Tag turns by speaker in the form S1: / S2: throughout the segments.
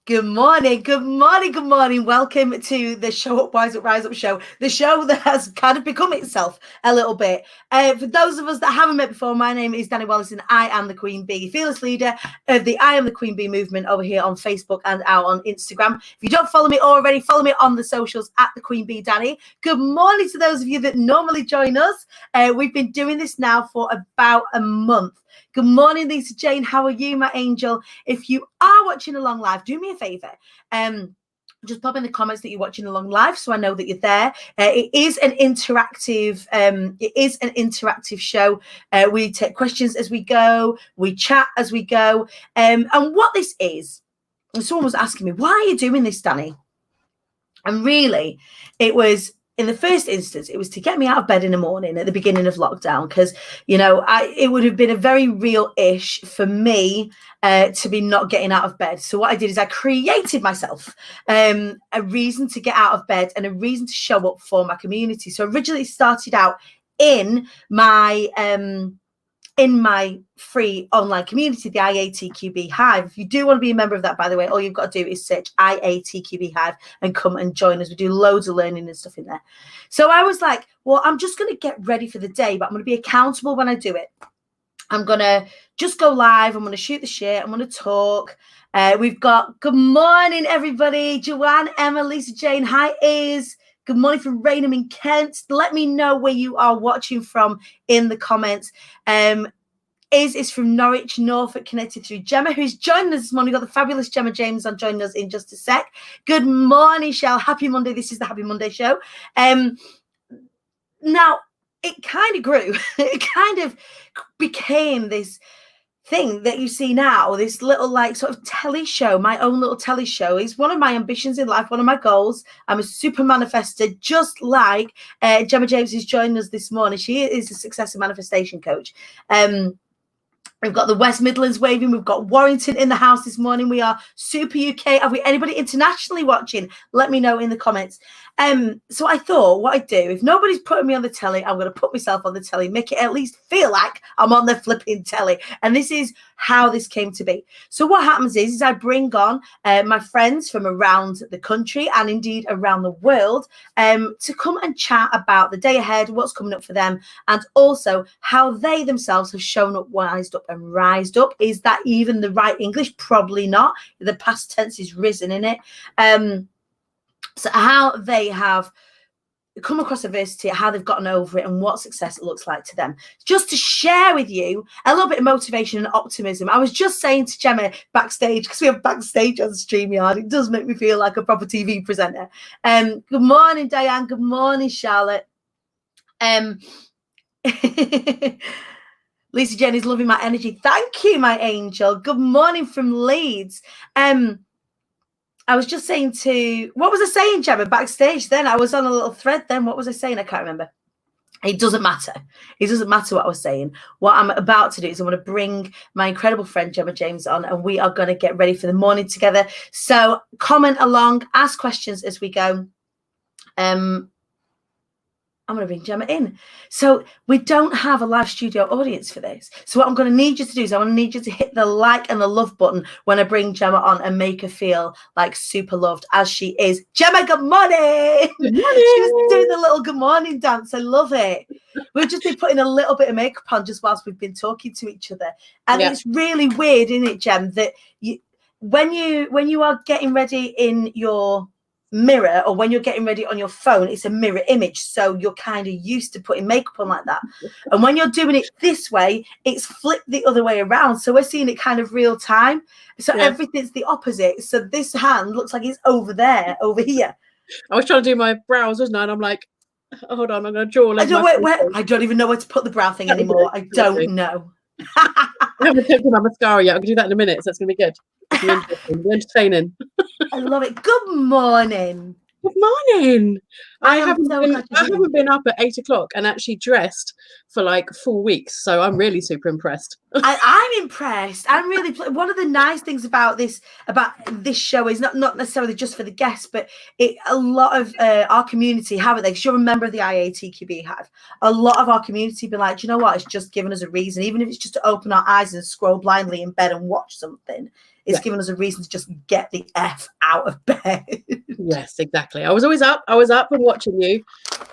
S1: Good morning, good morning, good morning. Welcome to the Show Up, Wise Up, Rise Up show, the show that has kind of become itself a little bit. For those of us that haven't met before, my name is Dani Wallace and I am the Queen Bee, fearless leader of the I Am the Queen Bee movement over here on Facebook and out on Instagram. If you don't follow me already, follow me on the socials at the Queen Bee Dani. Good morning to those of you that normally join us. We've been doing this now for about a month. Good morning, Lisa Jane. How are you, my angel? If you are watching along live, do me a favor. Just pop in the comments that you're watching along live, so I know that you're there. It is an interactive. Show. We take questions as we go. We chat as we go. And what this is, and someone was asking me, why are you doing this, Dani? And really, it was. In the first instance, it was to get me out of bed in the morning at the beginning of lockdown because, it would have been a very real-ish for me to be not getting out of bed. So what I did is I created myself a reason to get out of bed and a reason to show up for my community. So originally it started out in my free online community, the IATQB Hive. If you do want to be a member of that, by the way, all you've got to do is search IATQB Hive and come and join us. We do loads of learning and stuff in there. So I was like, well, I'm just going to get ready for the day, but I'm going to be accountable when I do it. I'm going to just go live. I'm going to shoot the shit. I'm going to talk. We've got, good morning, everybody. Joanne, Emma, Lisa Jane. Hi, Iz. Good morning from Raynham in Kent. Let me know where you are watching from in the comments. Is from Norwich, Norfolk, connected through Gemma, who's joined us this morning. We've got the fabulous Gemma James on joining us in just a sec. Good morning, Shell. Happy Monday. This is the Happy Monday show. Now, it kind of grew. It kind of became this thing that you see now, this little sort of telly show, my own little telly show. Is one of my ambitions in life, one of my goals. I'm a super manifester, just like Gemma James is joining us this morning. She is a success and manifestation coach. We've got the West Midlands waving. We've got Warrington in the house this morning. We are super UK. Have we anybody internationally watching? Let me know in the comments. So I thought what I'd do, if nobody's putting me on the telly, I'm going to put myself on the telly, make it at least feel like I'm on the flipping telly. And this is how this came to be. So what happens is I bring on my friends from around the country and indeed around the world to come and chat about the day ahead, what's coming up for them, and also how they themselves have shown up, wised up, and rised up. Is that even the right English? Probably not. The past tense is risen in it. So how they have come across adversity, how they've gotten over it, and what success looks like to them. Just to share with you a little bit of motivation and optimism. I was just saying to Gemma backstage, because we have backstage on StreamYard, it does make me feel like a proper TV presenter. Good morning, Diane. Good morning, Charlotte. Lisa Jen is loving my energy. Thank you, my angel. Good morning from Leeds. I was just saying what was I saying, Gemma, backstage then? I was on a little thread then. What was I saying? I can't remember. It doesn't matter. It doesn't matter what I was saying. What I'm about to do is I'm going to bring my incredible friend Gemma James on, and we are going to get ready for the morning together. So comment along, ask questions as we go. I'm going to bring Gemma in. So we don't have a live studio audience for this. So what I'm going to need you to do is I want to need you to hit the like and the love button when I bring Gemma on and make her feel like super loved as she is. Gemma, good morning.
S2: Good morning.
S1: She's doing the little good morning dance. I love it. We've just been putting a little bit of makeup on just whilst we've been talking to each other. And It's really weird, isn't it, Gem, that when you are getting ready in your mirror or when you're getting ready on your phone, it's a mirror image, so you're kind of used to putting makeup on like that, and when you're doing it this way, it's flipped the other way around, so we're seeing it kind of real time, so everything's the opposite. So this hand looks like it's over there, over here.
S2: I was trying to do my brows, wasn't I? And I'm like, hold on, I'm going to draw.
S1: I don't even know where to put the brow thing anymore. I don't know.
S2: I haven't taken my mascara yet. I can do that in a minute, so that's going to be good. Entertaining.
S1: I love it. Good morning.
S2: Good morning. I haven't been up at 8 o'clock and actually dressed for like 4 weeks, so I'm really super impressed.
S1: I'm impressed. I'm really. One of the nice things about this show is not necessarily just for the guests, but a lot of our community, haven't they? Because you're a member of the IATQB Hive. A lot of our community been like, do you know what? It's just given us a reason, even if it's just to open our eyes and scroll blindly in bed and watch something. It's given us a reason to just get the F out of bed.
S2: Yes, exactly. I was always up. I was up and watching you,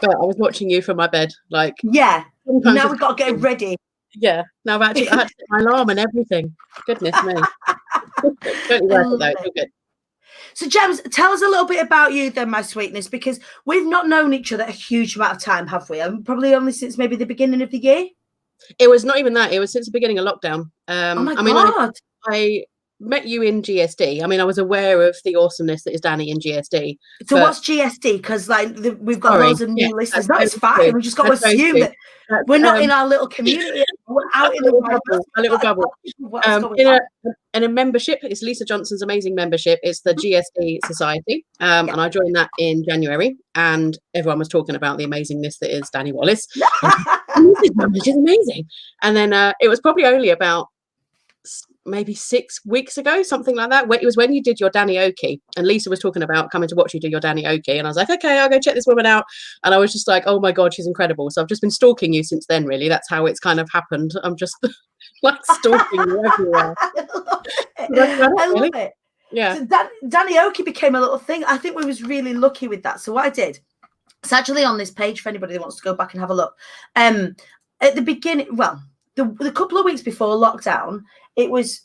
S2: but I was watching you from my bed. Like,
S1: yeah. Now we've got to get ready.
S2: Yeah. Now I had to set my alarm and everything. Goodness me. Totally worth it though. It's all good.
S1: So, James, tell us a little bit about you then, my sweetness, because we've not known each other a huge amount of time, have we? Probably only since maybe the beginning of the year.
S2: It was not even that. It was since the beginning of lockdown.
S1: Oh my God.
S2: I met you in GSD. I mean, I was aware of the awesomeness that is Dani and GSD.
S1: So what's GSD? Because like we've got loads of new listeners. No, it's fine. We just got to assume that we're not in our little community. We're out in the
S2: bubble, a little bubble. In a membership, it's Lisa Johnson's amazing membership. It's the GSD Society, and I joined that in January. And everyone was talking about the amazingness that is Dani Wallace. She's amazing. And then it was probably only about maybe 6 weeks ago, something like that. It was when you did your Dani Oki, and Lisa was talking about coming to watch you do your Dani Oki, and I was like, okay, I'll go check this woman out. And I was just like, oh my God, she's incredible. So I've just been stalking you since then, really. That's how it's kind of happened. I'm just like stalking you everywhere.
S1: I love it.
S2: Yeah.
S1: So Dani Oki became a little thing. I think we was really lucky with that. So what I did, it's actually on this page for anybody that wants to go back and have a look. At the beginning, well, the couple of weeks before lockdown, it was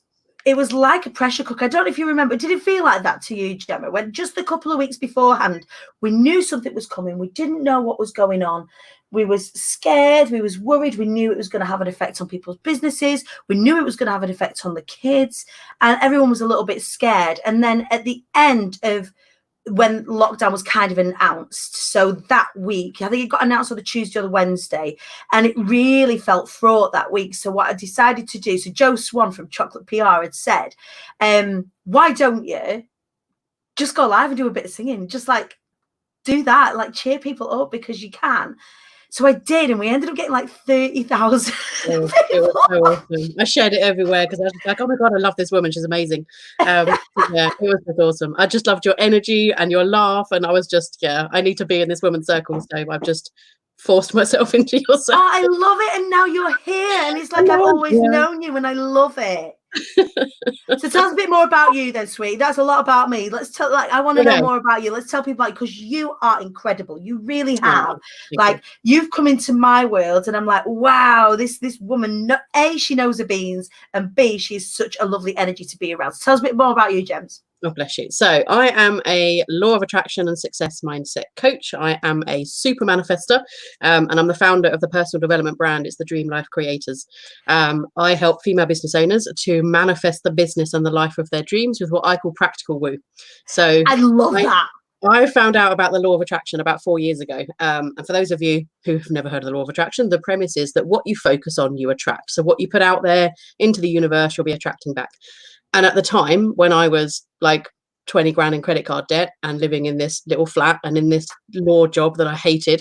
S1: like a pressure cooker. I don't know if you remember. Did it feel like that to you, Gemma? When just a couple of weeks beforehand, we knew something was coming. We didn't know what was going on. We was scared. We was worried. We knew it was going to have an effect on people's businesses. We knew it was going to have an effect on the kids. And everyone was a little bit scared. And then at the end of when lockdown was kind of announced, so that week, I think it got announced on the Tuesday or the Wednesday, and it really felt fraught that week. So what I decided to do, so Joe Swan from Chocolate PR had said, why don't you just go live and do a bit of singing? Just like do that, like cheer people up because you can. So I did, and we ended up getting like 30,000.
S2: It was so awesome. I shared it everywhere because I was like, oh my God, I love this woman. She's amazing. Yeah, it was just awesome. I just loved your energy and your laugh. And I was just, I need to be in this woman's circle. So I've just forced myself into your circle.
S1: Oh, I love it. And now you're here. And it's like I've always known you, and I love it. So tell us a bit more about you then, sweet. That's a lot about me. Let's tell, like, I want to know more about you. Let's tell people, like, because you are incredible. You really have. You've come into my world, and I'm like, wow, this woman, A, she knows the beans, and B, she's such a lovely energy to be around. So tell us a bit more about you, Gems.
S2: Oh, bless you. So I am a law of attraction and success mindset coach. I am a super manifester, and I'm the founder of the personal development brand. It's the Dream Life Creators. I help female business owners to manifest the business and the life of their dreams with what I call practical woo. So
S1: I love that.
S2: I found out about the law of attraction about 4 years ago. And for those of you who have never heard of the law of attraction, the premise is that what you focus on, you attract. So what you put out there into the universe, you'll be attracting back. And at the time when I was like 20 grand in credit card debt and living in this little flat and in this law job that I hated,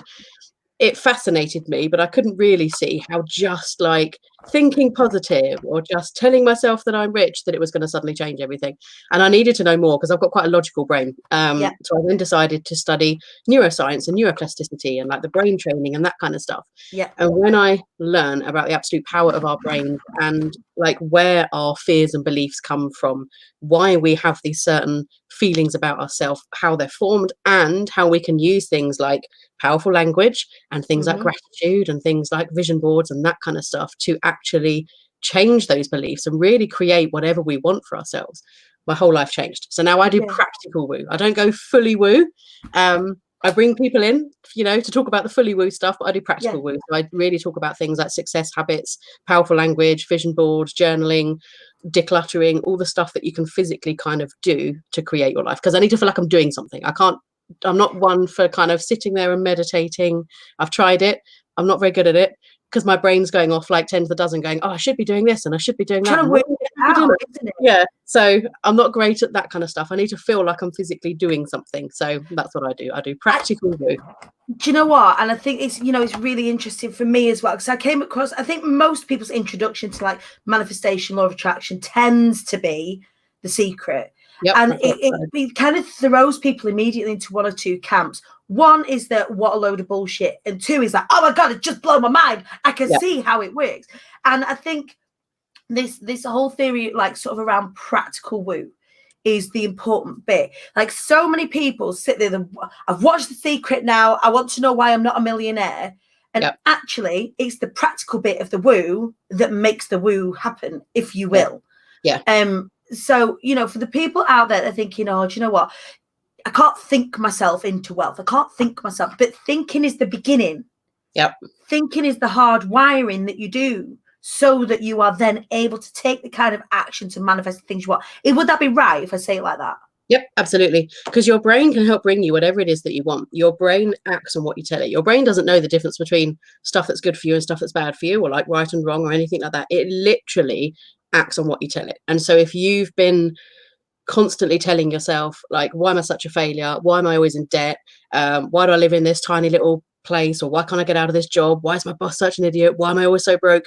S2: it fascinated me, but I couldn't really see how just like thinking positive or just telling myself that I'm rich, that it was going to suddenly change everything. And I needed to know more because I've got quite a logical brain. So I then decided to study neuroscience and neuroplasticity and like the brain training and that kind of stuff. And when I learn about the absolute power of our brain and like where our fears and beliefs come from, why we have these certain feelings about ourselves, how they're formed, and how we can use things like powerful language and things like gratitude and things like vision boards and that kind of stuff to actually change those beliefs and really create whatever we want for ourselves. My whole life changed. So now I do practical woo. I don't go fully woo. I bring people in, to talk about the fully woo stuff, but I do practical woo. So I really talk about things like success habits, powerful language, vision boards, journaling, decluttering, all the stuff that you can physically kind of do to create your life. Because I need to feel like I'm doing something. I'm not one for kind of sitting there and meditating. I've tried it. I'm not very good at it because my brain's going off like 10 to the dozen going, oh, I should be doing this and I should be doing that.
S1: Isn't it?
S2: Yeah. So I'm not great at that kind of stuff. I need to feel like I'm physically doing something. So that's what I do. I do practical woo.
S1: Do you know what? And I think it's, it's really interesting for me as well, because I came across, I think most people's introduction to like manifestation, law of attraction tends to be The Secret. Yep, and it kind of throws people immediately into one or two camps. One is that what a load of bullshit. And two is like, oh my God, it just blew my mind. I can see how it works. And I think this whole theory, like sort of around practical woo, is the important bit. Like so many people sit there, I've watched The Secret now, I want to know why I'm not a millionaire. And actually, it's the practical bit of the woo that makes the woo happen, if you will.
S2: Yeah.
S1: So, you know, for the people out there that are thinking, oh, do you know what? I can't think myself into wealth. I can't think myself. But thinking is the beginning.
S2: Yep.
S1: Thinking is the hard wiring that you do so that you are then able to take the kind of action to manifest the things you want. Would that be right if I say it like that?
S2: Yep, absolutely. Because your brain can help bring you whatever it is that you want. Your brain acts on what you tell it. Your brain doesn't know the difference between stuff that's good for you and stuff that's bad for you, or like right and wrong or anything like that. It literally acts on what you tell it. And so if you've been constantly telling yourself, like, why am I such a failure? Why am I always in debt? Why do I live in this tiny little place? Or why can't I get out of this job? Why is my boss such an idiot? Why am I always so broke?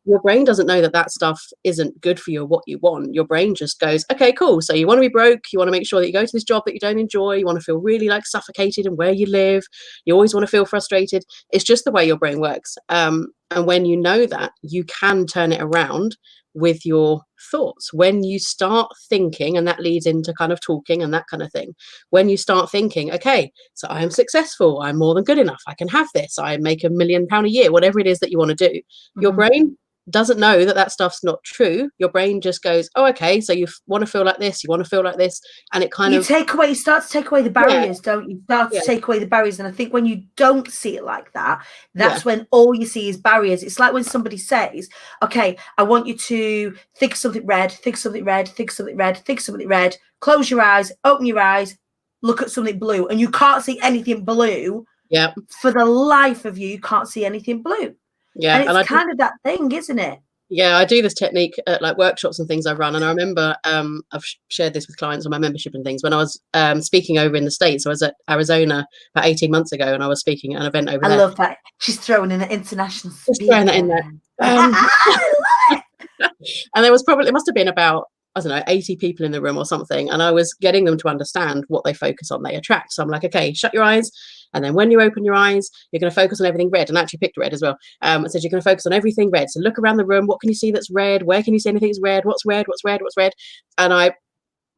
S2: Your brain doesn't know that that stuff isn't good for you or what you want. Your brain just goes, okay, cool. So you want to be broke. You want to make sure that you go to this job that you don't enjoy. You want to feel really like suffocated in where you live. You always want to feel frustrated. It's just the way your brain works. And when you know that, you can turn it around with your thoughts. When you start thinking, and that leads into kind of talking and that kind of thing, when you start thinking, okay, so I am successful, I'm more than good enough, I can have this, I make £1 million a year, whatever it is that you want to do, your brain doesn't know that that stuff's not true. Your brain just goes, oh, okay, so you want to feel like this, you want to feel like this, and it kind of
S1: you start to take away the barriers, don't you? Start to take away the barriers. And I think when you don't see it like that, that's when all you see is barriers. It's like when somebody says, okay, I want you to think something red, think something red, think something red, think something red, close your eyes, open your eyes, look at something blue, and you can't see anything blue.
S2: Yeah.
S1: For the life of you can't see anything blue.
S2: Yeah,
S1: and it's kind of that thing, isn't it?
S2: Yeah, I do this technique at like workshops and things I run. And I remember I've shared this with clients on my membership and things. When I was speaking over in the States, I was at Arizona about 18 months ago, and I was speaking at an event over there.
S1: I love that. She's throwing in an international speaker.
S2: Just throwing that in there.
S1: I love it.
S2: And there was probably, it must have been about, I don't know, 80 people in the room or something. And I was getting them to understand what they focus on, they attract. So I'm like, okay, shut your eyes. And then when you open your eyes, you're going to focus on everything red. And I actually picked red as well. It says you're going to focus on everything red. So look around the room. What can you see that's red? Where can you see anything that's red? What's red? What's red? What's red? And I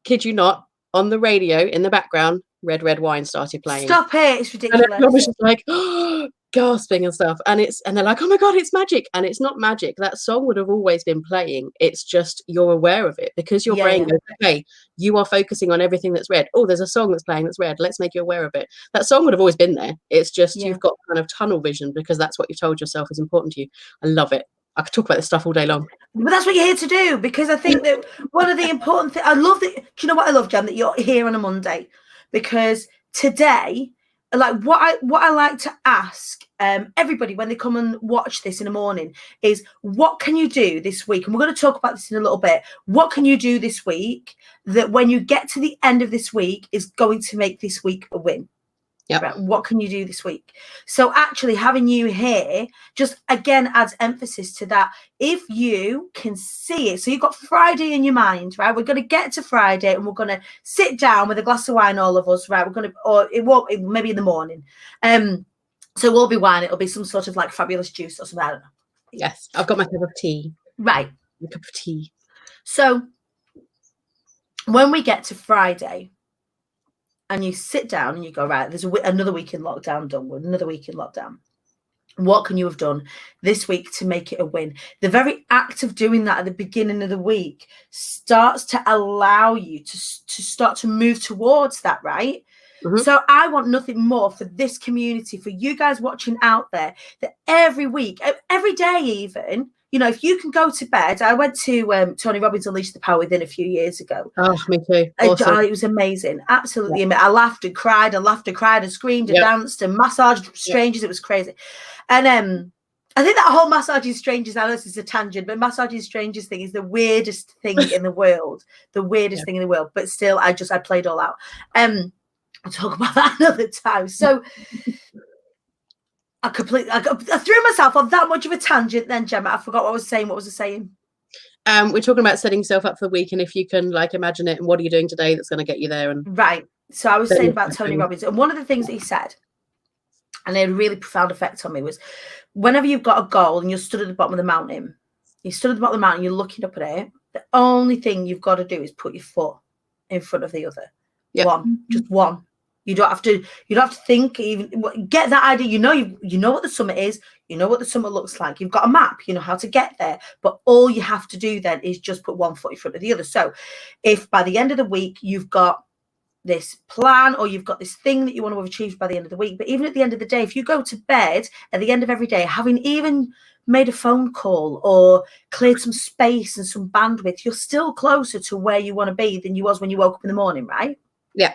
S2: kid you not, on the radio in the background, Red Red Wine started playing.
S1: Stop it. It's ridiculous.
S2: And I was just like, oh, gasping and stuff. And they're like, oh my God, it's magic. And it's not magic. That song would have always been playing. It's just you're aware of it because your brain goes, okay, you are focusing on everything that's red. Oh, there's a song that's playing that's red. Let's make you aware of it. That song would have always been there. It's just you've got kind of tunnel vision because that's what you've told yourself is important to you. I love it. I could talk about this stuff all day long.
S1: But that's what you're here to do, because I think that one of the important things, I love that, do you know what I love, Jen, that you're here on a Monday? Because today, like what I like to ask everybody when they come and watch this in the morning is, what can you do this week? And we're going to talk about this in a little bit. What can you do this week that when you get to the end of this week is going to make this week a win?
S2: Yeah.
S1: Right? What can you do this week? So actually having you here just again adds emphasis to that. If you can see it, so you've got Friday in your mind, right? We're going to get to Friday and we're going to sit down with a glass of wine, all of us, right? We're going to, or it won't, maybe in the morning. So it won't be wine. It'll be some sort of like fabulous juice or something. I don't know.
S2: Yes, I've got my cup of tea.
S1: Right.
S2: A cup of tea.
S1: So when we get to Friday, and you sit down and you go, right, there's another week in lockdown done with, another week in lockdown. What can you have done this week to make it a win? The very act of doing that at the beginning of the week starts to allow you to start to move towards that, right? Mm-hmm. So I want nothing more for this community, for you guys watching out there, that every week, every day even, you know, if you can go to bed. I went to Tony Robbins' Unleash the Power Within a few years ago.
S2: Oh, me too. Awesome.
S1: It was amazing. Absolutely amazing. I laughed and cried and screamed and danced and massaged strangers. It was crazy. And I think that whole massaging strangers, I know this is a tangent, but massaging strangers thing is the weirdest thing in the world. The weirdest thing in the world. But still, I played all out. I'll talk about that another time. So I threw myself on that much of a tangent then, Gemma. I forgot what I was saying. What was I saying?
S2: We're talking about setting yourself up for the week, and if you can like imagine it, and what are you doing today that's going to get you there? And
S1: right. So I was saying about Tony Robbins, and one of the things that he said, and it had a really profound effect on me, was whenever you've got a goal and you're stood at the bottom of the mountain You stood at the bottom of the mountain, you're looking up at it. The only thing you've got to do is put your foot in front of the other.
S2: Yeah.
S1: One, just one. You don't have to think, even get that idea. You know what the summit is. You know what the summit looks like. You've got a map. You know how to get there. But all you have to do then is just put one foot in front of the other. So if by the end of the week you've got this plan or you've got this thing that you want to have achieved by the end of the week, but even at the end of the day, if you go to bed at the end of every day having even made a phone call or cleared some space and some bandwidth, you're still closer to where you want to be than you was when you woke up in the morning, right?
S2: Yeah.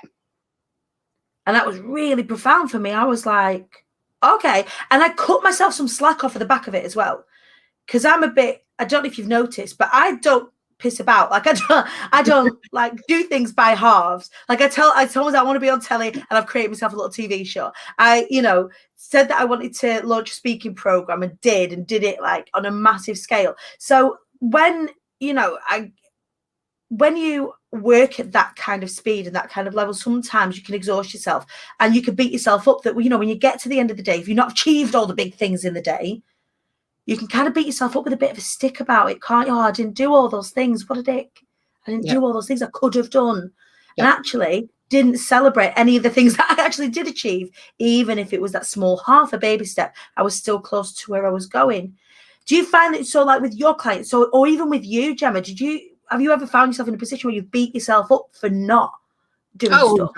S1: And that was really profound for me. I was like, okay. And I cut myself some slack off at the back of it as well. Because I don't know if you've noticed, but I don't piss about. Like I don't like do things by halves. Like I told myself I want to be on telly, and I've created myself a little TV show. I said that I wanted to launch a speaking program and did it like on a massive scale. So when you work at that kind of speed and that kind of level, sometimes you can exhaust yourself and you can beat yourself up that, when you get to the end of the day, if you've not achieved all the big things in the day, you can kind of beat yourself up with a bit of a stick about it, can't you? Oh, I didn't do all those things. What a dick. I didn't do all those things I could have done. And actually didn't celebrate any of the things that I actually did achieve. Even if it was that small half a baby step, I was still close to where I was going. Do you find that so like with your clients, or even with you, Gemma, have you ever found yourself in a position where you've beat yourself up for not doing stuff?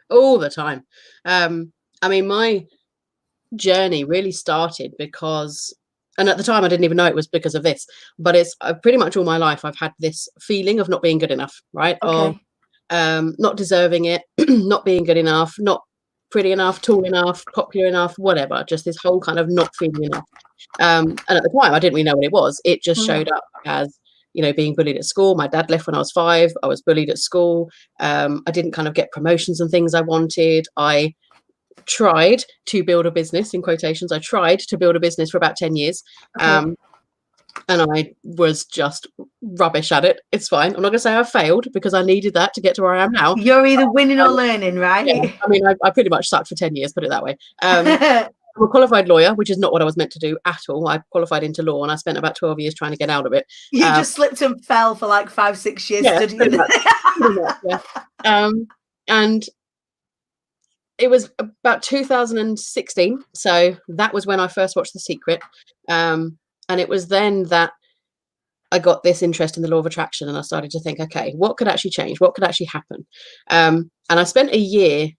S2: All the time. I mean, my journey really started because, and at the time I didn't even know it was because of this, but it's pretty much all my life I've had this feeling of not being good enough, right?
S1: Okay.
S2: Of not deserving it, not being good enough, not pretty enough, tall enough, popular enough, whatever. Just this whole kind of not feeling enough. And at the time I didn't really know what it was. It just showed up as, being bullied at school. My dad left when I was 5. I was bullied at school. I didn't kind of get promotions and things I wanted. I tried to build a business, in quotations. I tried to build a business for about 10 years. And I was just rubbish at it. It's fine. I'm not going to say I failed, because I needed that to get to where I am now.
S1: You're either winning or learning, right?
S2: Yeah, I mean, I pretty much sucked for 10 years, put it that way. I'm a qualified lawyer, which is not what I was meant to do at all. I qualified into law and I spent about 12 years trying to get out of it.
S1: You just slipped and fell for like 5-6 years.
S2: Yeah, pretty much, yeah. And it was about 2016. So that was when I first watched The Secret. And it was then that I got this interest in the law of attraction, and I started to think, okay, what could actually change? What could actually happen? And I spent a year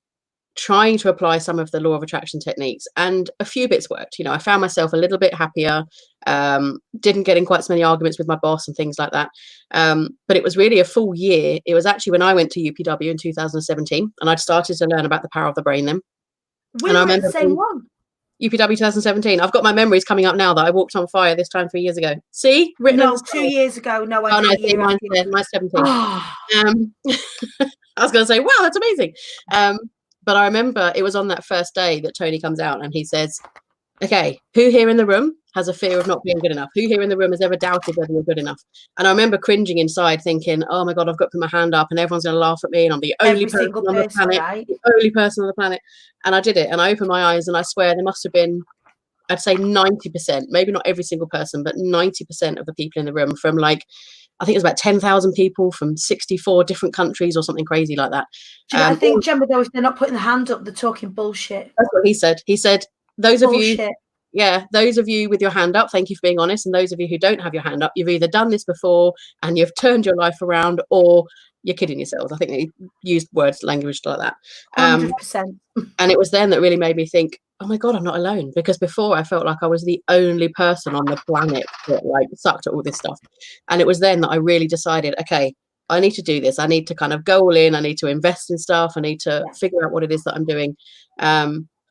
S2: trying to apply some of the law of attraction techniques, and a few bits worked. I found myself a little bit happier, didn't get in quite so many arguments with my boss and things like that. But it was really a full year. It was actually when I went to UPW in 2017, and I'd started to learn about the power of the brain then.
S1: We were at the same one.
S2: UPW 2017. I've got my memories coming up now that I walked on fire this time 3 years ago. See?
S1: Written no, 2 years ago. No, I
S2: didn't. Mine's 17. I was going to say, wow, that's amazing. But I remember it was on that first day that Tony comes out and he says, okay, who here in the room has a fear of not being good enough? Who here in the room has ever doubted whether you're good enough? And I remember cringing inside thinking, oh my God, I've got to put my hand up and everyone's going to laugh at me and I'm the only person on the planet, right? The only person on the planet. And I did it, and I opened my eyes, and I swear there must have been, I'd say 90%, maybe not every single person, but 90% of the people in the room, from like, I think it was about 10,000 people from 64 different countries or something crazy like that.
S1: I think, Gemma, though, if they're not putting the hand up, they're talking bullshit.
S2: That's what he said. He said, those of you with your hand up, thank you for being honest. And those of you who don't have your hand up, you've either done this before and you've turned your life around, or you're kidding yourselves. I think they used language like that.
S1: 100%.
S2: And it was then that really made me think, oh my God, I'm not alone. Because before I felt like I was the only person on the planet that like sucked at all this stuff. And it was then that I really decided, okay, I need to do this. I need to kind of go all in. I need to invest in stuff. I need to figure out what it is that I'm doing.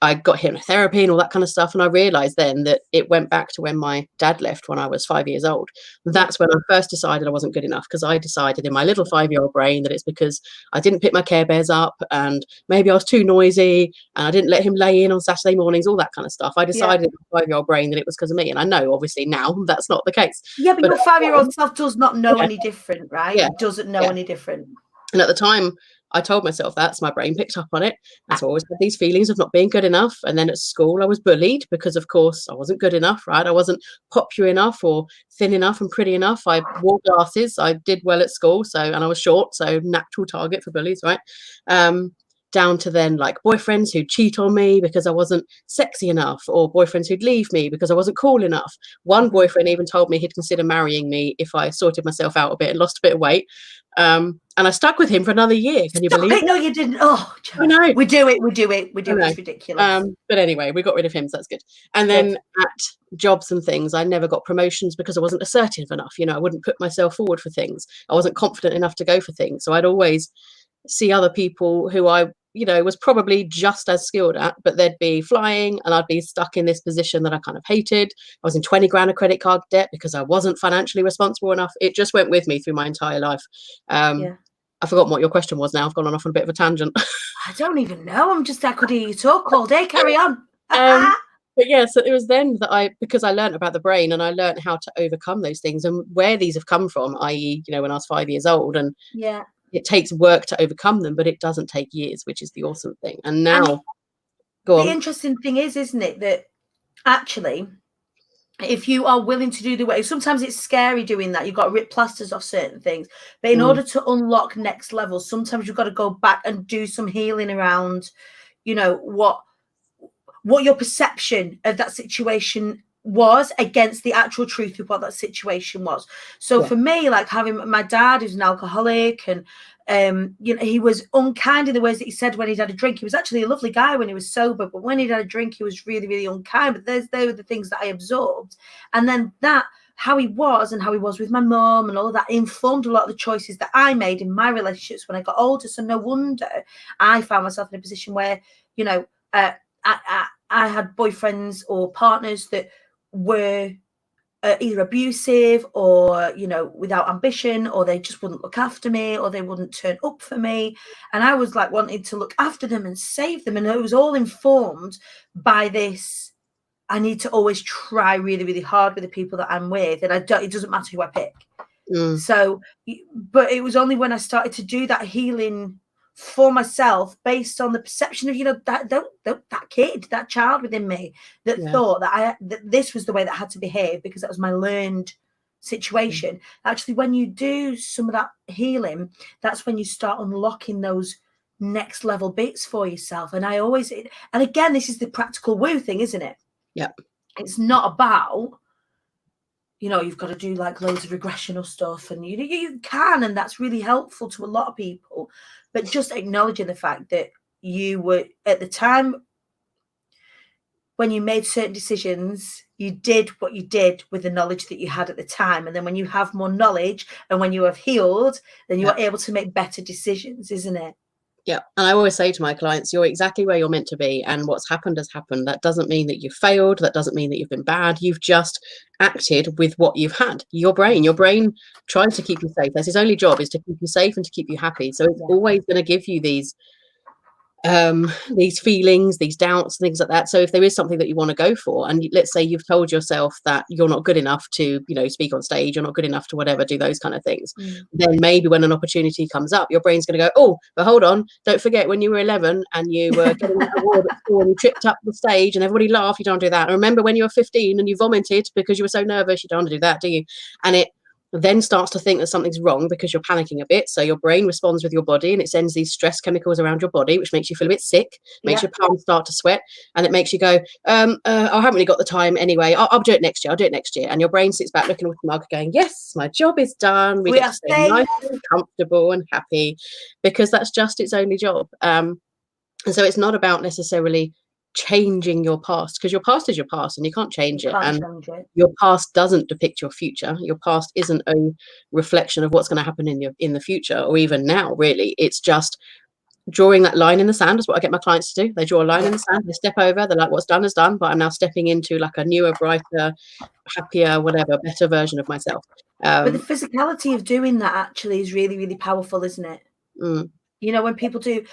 S2: I got hypnotherapy and all that kind of stuff. And I realized then that it went back to when my dad left when I was 5 years old. That's when I first decided I wasn't good enough, because I decided in my little 5-year-old brain that it's because I didn't pick my Care Bears up, and maybe I was too noisy and I didn't let him lay in on Saturday mornings, all that kind of stuff. I decided in my 5-year-old brain that it was because of me. And I know obviously now that's not the case.
S1: Yeah, but your 5-year-old self does not know any different, right? It doesn't know any different.
S2: And at the time, I told myself that, so my brain picked up on it. And so I always had these feelings of not being good enough. And then at school, I was bullied because, of course, I wasn't good enough, right? I wasn't popular enough or thin enough and pretty enough. I wore glasses. I did well at school, and I was short, so natural target for bullies, right? Down to then like boyfriends who'd cheat on me because I wasn't sexy enough, or boyfriends who'd leave me because I wasn't cool enough. One boyfriend even told me he'd consider marrying me if I sorted myself out a bit and lost a bit of weight. And I stuck with him for another year. Can you believe it?
S1: No, you didn't. Oh,
S2: I know.
S1: We do it. It's ridiculous.
S2: But anyway, we got rid of him, so that's good. And then at jobs and things, I never got promotions because I wasn't assertive enough. I wouldn't put myself forward for things. I wasn't confident enough to go for things. So I'd always see other people who I was probably just as skilled at, but they'd be flying and I'd be stuck in this position that I kind of hated. I was in 20 grand of credit card debt because I wasn't financially responsible enough. It just went with me through my entire life. I forgot what your question was now. I've gone off on a bit of a tangent.
S1: I don't even know. I could hear you talk all day. Carry on.
S2: But yeah, so it was then that because I learned about the brain and I learned how to overcome those things and where these have come from, i.e., when I was 5 years old. And it takes work to overcome them, but it doesn't take years, which is the awesome thing. And now, go on.
S1: The interesting thing is, isn't it, that actually, if you are willing to do the work, sometimes it's scary doing that. You've got to rip plasters off certain things. But in order to unlock next levels, sometimes you've got to go back and do some healing around, what your perception of that situation was against the actual truth of what that situation was. So for me, like having my dad who's an alcoholic, and he was unkind in the ways that he said when he'd had a drink. He was actually a lovely guy when he was sober, but when he'd had a drink, he was really, really unkind. But they were the things that I absorbed. And then how he was and how he was with my mum and all of that informed a lot of the choices that I made in my relationships when I got older. So no wonder I found myself in a position where, I had boyfriends or partners that were either abusive or without ambition, or they just wouldn't look after me, or they wouldn't turn up for me, and I was like wanting to look after them and save them, and it was all informed by this. I need to always try really, really hard with the people that I'm with, and it doesn't matter who I pick. So, but it was only when I started to do that healing for myself based on the perception of that kid, that child within me that thought that this was the way that I had to behave because that was my learned situation. Actually, when you do some of that healing, that's when you start unlocking those next level bits for yourself. And again, this is the practical woo thing, isn't it? It's not about you've got to do like loads of regressional stuff, and you can, and that's really helpful to a lot of people. But just acknowledging the fact that you were, at the time when you made certain decisions, you did what you did with the knowledge that you had at the time. And then when you have more knowledge and when you have healed, then you are able to make better decisions, isn't it?
S2: Yeah. And I always say to my clients, you're exactly where you're meant to be. And what's happened has happened. That doesn't mean that you've failed. That doesn't mean that you've been bad. You've just acted with what you've had. Your brain tries to keep you safe. That's its only job, is to keep you safe and to keep you happy. So it's always going to give you these feelings, these doubts, things like that. So if there is something that you want to go for, and let's say you've told yourself that you're not good enough to, speak on stage, you're not good enough to whatever, do those kind of things, then maybe when an opportunity comes up, your brain's going to go, oh, but hold on, don't forget when you were 11 and you were getting an award at school and you tripped up the stage and everybody laughed, you don't do that. And remember when you were 15 and you vomited because you were so nervous, you don't want to do that, do you? And it then starts to think that something's wrong because you're panicking a bit. So your brain responds with your body and it sends these stress chemicals around your body, which makes you feel a bit sick, makes your palms start to sweat, and it makes you go, I haven't really got the time anyway. I'll do it next year. And your brain sits back looking all smug going, yes, my job is done. We get to stay nice and comfortable and happy, because that's just its only job. And so it's not about necessarily changing your past, because your past is your past and you can't change it. Your past doesn't depict your future. Your past isn't a reflection of what's going to happen in the future, or even now, really. It's just drawing that line in the sand is what I get my clients to do. They draw a line in the sand, they step over, they're like, what's done is done, but I'm now stepping into like a newer, brighter, happier, whatever, better version of myself.
S1: But the physicality of doing that actually is really, really powerful, isn't it? When people do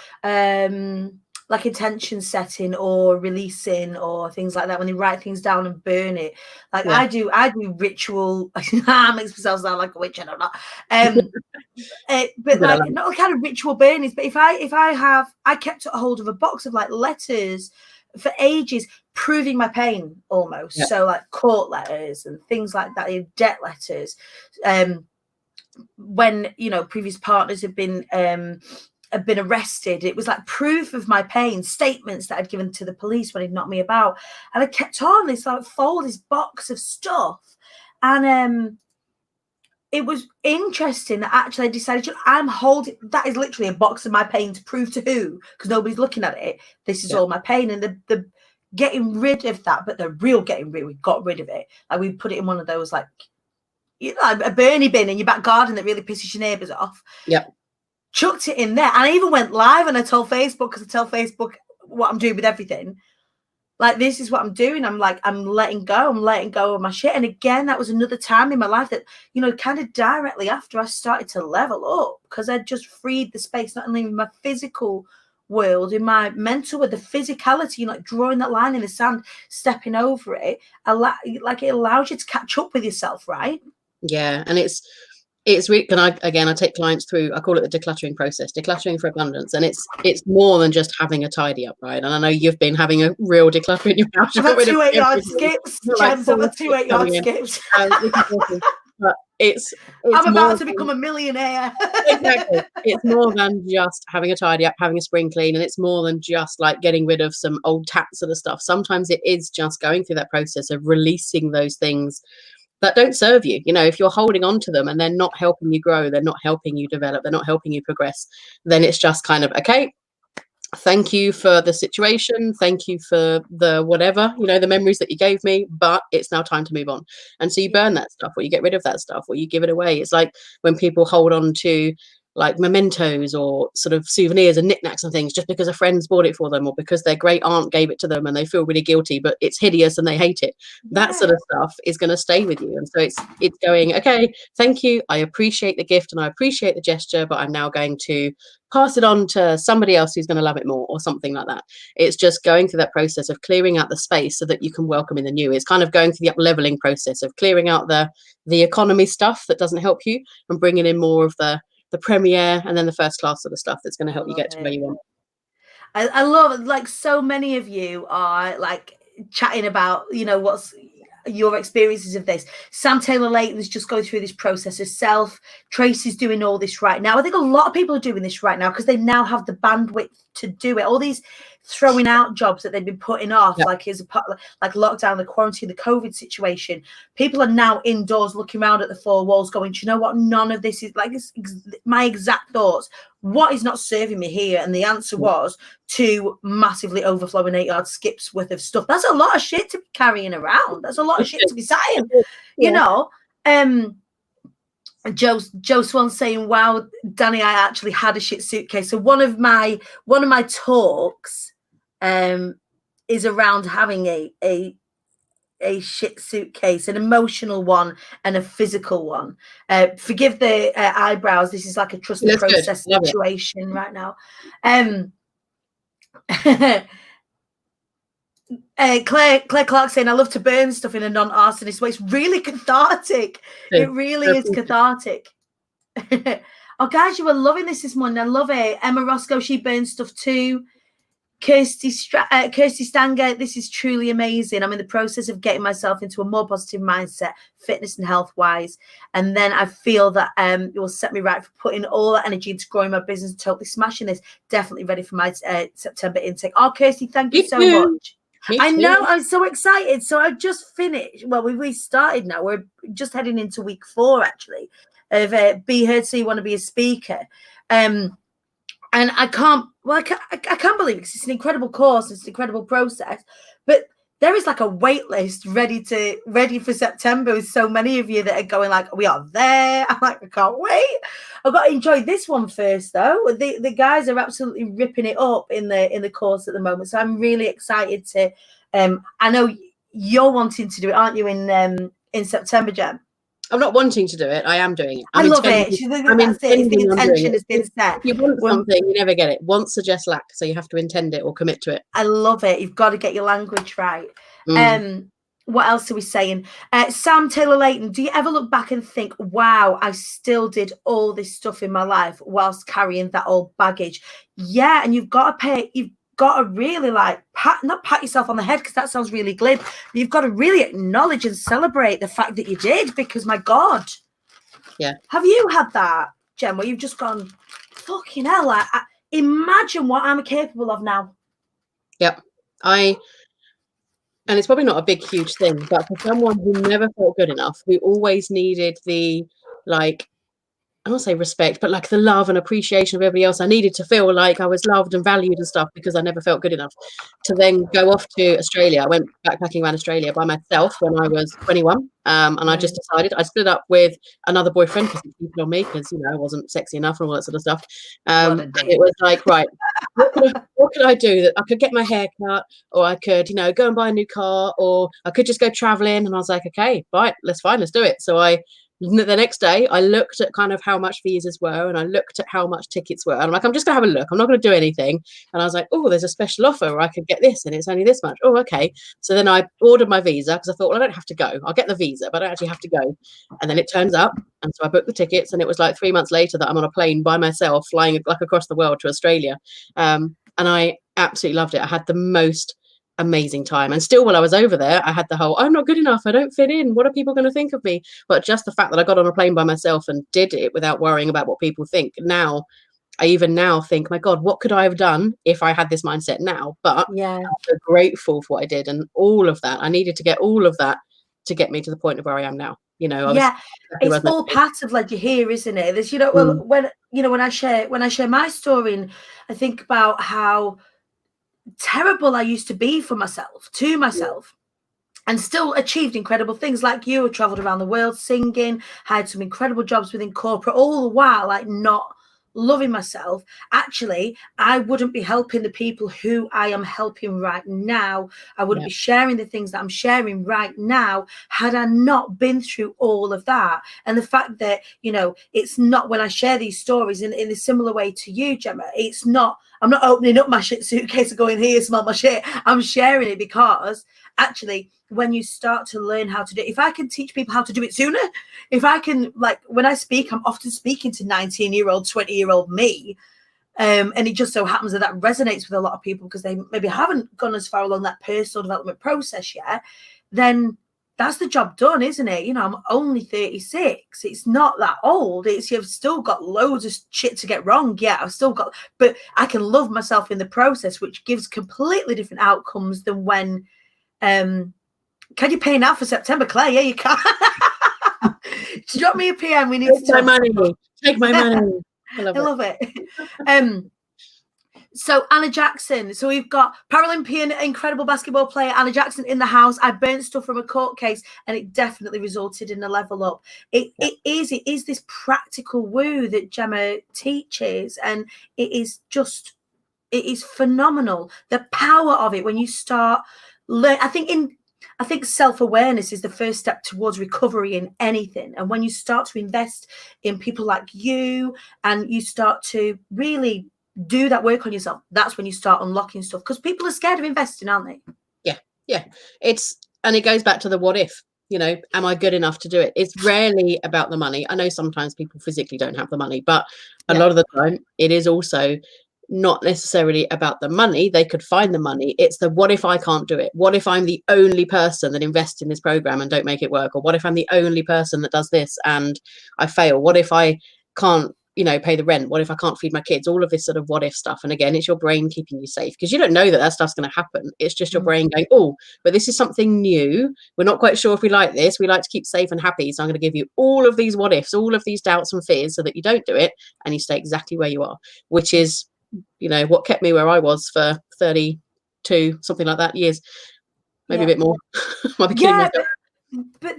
S1: like intention setting or releasing or things like that, when they write things down and burn it. Like I do ritual. That makes myself sound like a witch. I don't know. But like not kind of ritual burnings. But if I kept a hold of a box of like letters for ages, proving my pain almost.
S2: Yeah.
S1: So like court letters and things like that, debt letters. When previous partners have been arrested, it was like proof of my pain, statements that I'd given to the police when he'd knocked me about, and I kept on this like this box of stuff. And it was interesting that actually I decided I'm holding, that is literally a box of my pain to prove to who, because nobody's looking at it, this is all my pain. And the getting rid of that, but the real getting rid, we got rid of it, like we put it in one of those like a Bernie bin in your back garden that really pisses your neighbours off. Chucked it in there, and I even went live and I told Facebook, because I tell Facebook what I'm doing with everything. Like, this is what I'm doing. I'm letting go. I'm letting go of my shit. And again, that was another time in my life that, kind of directly after I started to level up, because I just freed the space, not only in my physical world, in my mental, with the physicality, like drawing that line in the sand, stepping over it. Like, it allows you to catch up with yourself, right?
S2: Yeah. And it's really, and I take clients through, I call it the decluttering process, decluttering for abundance. And it's more than just having a tidy up, right? And I know you've been having a real declutter in your house.
S1: I've had 2 8-yard skips, James. I've had 2 8-yard skips.
S2: But it's
S1: I'm about to become a millionaire.
S2: Exactly. It's more than just having a tidy up, having a spring clean, and it's more than just like getting rid of some old tats sort of stuff. Sometimes it is just going through that process of releasing those things that don't serve you. If you're holding on to them and they're not helping you grow, they're not helping you develop, they're not helping you progress, then it's just kind of, okay, thank you for the situation, thank you for the whatever, the memories that you gave me, but it's now time to move on. And so you burn that stuff, or you get rid of that stuff, or you give it away. It's like when people hold on to like mementos or sort of souvenirs and knickknacks and things just because a friend's bought it for them, or because their great aunt gave it to them and they feel really guilty, but it's hideous and they hate it. That sort of stuff is going to stay with you. And so it's going, okay, thank you, I appreciate the gift and I appreciate the gesture, but I'm now going to pass it on to somebody else who's going to love it more, or something like that. It's just going through that process of clearing out the space so that you can welcome in the new. It's kind of going through the up-leveling process of clearing out the economy stuff that doesn't help you, and bringing in more of the premier and then the first class sort of stuff that's going to help you get to where you want.
S1: I love it. Like, so many of you are like chatting about, what's your experiences of this. Sam Taylor Layton's just going through this process herself. Tracy's doing all this right now. I think a lot of people are doing this right now because they now have the bandwidth to do it. All these throwing out jobs that they've been putting off, like as a part, like lockdown, the quarantine, the COVID situation. People are now indoors looking around at the four walls going, do you know what? None of this is like my exact thoughts. What is not serving me here? And the answer was 2 massively overflowing 8-yard skips worth of stuff. That's a lot of shit to be carrying around. That's a lot of shit to be saying, Joe Swan saying, wow, Dani, I actually had a shit suitcase. So one of my talks is around having a shit suitcase, an emotional one and a physical one. Forgive the eyebrows. This is like a trust the process situation right now. Claire Clark saying, I love to burn stuff in a non-arsonist way. It's really cathartic. It really is cathartic. Oh, guys, you were loving this morning. I love it. Emma Roscoe, she burns stuff too. Kirsty Stanger, this is truly amazing. I'm in the process of getting myself into a more positive mindset, fitness and health wise. And then I feel that it will set me right for putting all that energy into growing my business, totally smashing this. Definitely ready for my September intake. Oh, Kirsty, thank you so much. I know, I'm so excited. So I just finished. Well, we restarted now. We're just heading into week 4, actually, of Be Heard So You Want to Be a Speaker. And I can't believe it, 'cause it's an incredible course, it's an incredible process. But there is like a wait list ready for September with so many of you that are going like, we are there. I'm like, I can't wait. I've got to enjoy this one first, though. The guys are absolutely ripping it up in the course at the moment. So I'm really excited to. I know you're wanting to do it, aren't you? In September, Jem?
S2: I'm not wanting to do it. I am doing it.
S1: I love it.
S2: I'm
S1: That's it. It's the
S2: intending on doing
S1: intention
S2: it.
S1: has been set.
S2: If you want something, you never get it. Want suggests lack, so you have to intend it or commit to it.
S1: I love it. You've got to get your language right.
S2: Mm.
S1: What else are we saying? Sam Taylor Layton, do you ever look back and think, wow, I still did all this stuff in my life whilst carrying that old baggage? Yeah, and you've got to really like not pat yourself on the head, because that sounds really glib, but you've got to really acknowledge and celebrate the fact that you did, because my God.
S2: Yeah.
S1: Have you had that, Jen, where you've just gone, fucking hell, imagine what I'm capable of now?
S2: Yep. And it's probably not a big, huge thing, but for someone who never felt good enough, who always needed the, like, I don't say respect, but like the love and appreciation of everybody else. I needed to feel like I was loved and valued and stuff, because I never felt good enough. To then go off to Australia. I went backpacking around Australia by myself when I was 21. And I just decided I split up with another boyfriend because he cheated on me, because, you know, I wasn't sexy enough and all that sort of stuff. It was like, right, what could I do? That I could get my hair cut, or I could, you know, go and buy a new car, or I could just go traveling. And I was like, okay, right, let's do it. So the next day I looked at kind of how much visas were, and I looked at how much tickets were, and I'm like, I'm just gonna have a look, I'm not gonna do anything. And I was like, oh, there's a special offer where I could get this and it's only this much. Oh, okay. So then I ordered my visa, because I thought, well, I don't have to go, I'll get the visa, but I don't actually have to go. And then it turns up, and so I booked the tickets, and it was like 3 months later that I'm on a plane by myself flying like across the world to Australia. And I absolutely loved it. I had the most amazing time. And still, while I was over there, I had the whole, I'm not good enough, I don't fit in, what are people going to think of me? But just the fact that I got on a plane by myself and did it without worrying about what people think, now I even now think, my God, what could I have done if I had this mindset now? But
S1: yeah,
S2: I'm so grateful for what I did, and all of that, I needed to get all of that to get me to the point of where I am now. You know,
S1: it's all part of led you here, isn't it? There's, you know, well, when you know, when I share my story, and I think about how terrible I used to be to myself, and still achieved incredible things. Like you, traveled around the world singing, had some incredible jobs within corporate, all the while like not loving myself. Actually, I wouldn't be helping the people who I am helping right now. I wouldn't be sharing the things that I'm sharing right now had I not been through all of that. And the fact that, you know, it's not, when I share these stories in a similar way to you, Gemma, it's not, I'm not opening up my shit suitcase and going, here, smell my shit. I'm sharing it because actually, when you start to learn how to do it, if I can teach people how to do it sooner, if I can, like, when I speak, I'm often speaking to 19-year-old, 20-year-old me. And it just so happens that resonates with a lot of people because they maybe haven't gone as far along that personal development process yet. Then that's the job done, isn't it? You know, I'm only 36. It's not that old. It's, you've still got loads of shit to get wrong. Yeah, I've still got, but I can love myself in the process, which gives completely different outcomes than when, can you pay now for September, Claire? Yeah, you can. Drop me a PM. We need
S2: to take my money. I
S1: love it. So Anna Jackson. So we've got Paralympian, incredible basketball player Anna Jackson in the house. I burnt stuff from a court case, and it definitely resulted in a level up. It is this practical woo that Gemma teaches, and it is phenomenal. The power of it when you start learn. I think self-awareness is the first step towards recovery in anything. And when you start to invest in people like you, and you start to really do that work on yourself, that's when you start unlocking stuff, because people are scared of investing, aren't they?
S2: Yeah. And it goes back to the what if, you know, am I good enough to do it? It's rarely about the money. I know sometimes people physically don't have the money, but a lot of the time it is also not necessarily about the money. They could find the money. It's the, what if I can't do it? What if I'm the only person that invests in this program and don't make it work? Or what if I'm the only person that does this and I fail? What if I can't, you know, pay the rent? What if I can't feed my kids? All of this sort of what if stuff. And again, it's your brain keeping you safe, because you don't know that stuff's going to happen. It's just your brain going, oh, but this is something new. We're not quite sure if we like this. We like to keep safe and happy. So I'm going to give you all of these what ifs, all of these doubts and fears, so that you don't do it and you stay exactly where you are, which is, you know, what kept me where I was for 32, something like that, years, maybe a bit more. But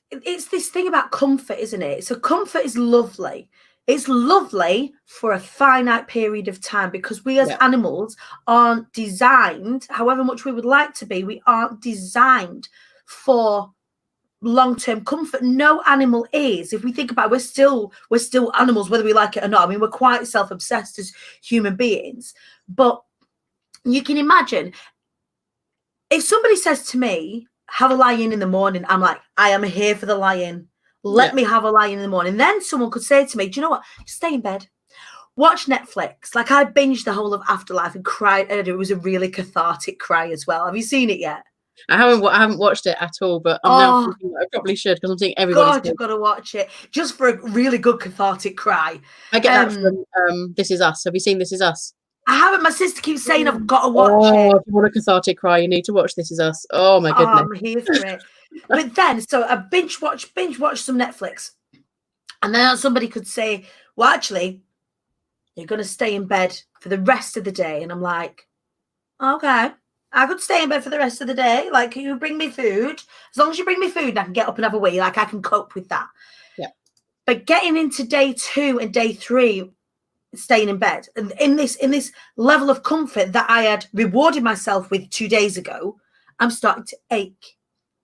S1: it's this thing about comfort, isn't it? So comfort is lovely. It's lovely for a finite period of time, because we as animals aren't designed, however much we would like to be, we aren't designed for long-term comfort. No animal is. If we think about it, we're still animals, whether we like it or not. I mean, we're quite self-obsessed as human beings. But you can imagine if somebody says to me, have a lie-in in the morning, I'm like, I am here for the lie-in. Let me have a lie-in the morning. Then someone could say to me, do you know what? Stay in bed. Watch Netflix. Like, I binged the whole of Afterlife and cried. And it was a really cathartic cry as well. Have you seen it yet?
S2: I haven't watched it at all, but I'm now thinking that I probably should, because I'm seeing everybody's.
S1: God, you've got to watch it just for a really good cathartic cry.
S2: I get that from This Is Us. Have you seen This Is Us?
S1: I haven't. My sister keeps saying I've got to watch it.
S2: If you want a cathartic cry, you need to watch This Is Us. Oh my goodness.
S1: I'm here for it. But then, so I binge watch some Netflix, and then somebody could say, well, actually, you're going to stay in bed for the rest of the day. And I'm like, okay, I could stay in bed for the rest of the day. Like, you bring me food. As long as you bring me food and I can get up and have a wee, like, I can cope with that.
S2: Yeah.
S1: But getting into day 2 and day 3, staying in bed, and in this level of comfort that I had rewarded myself with 2 days ago, I'm starting to ache.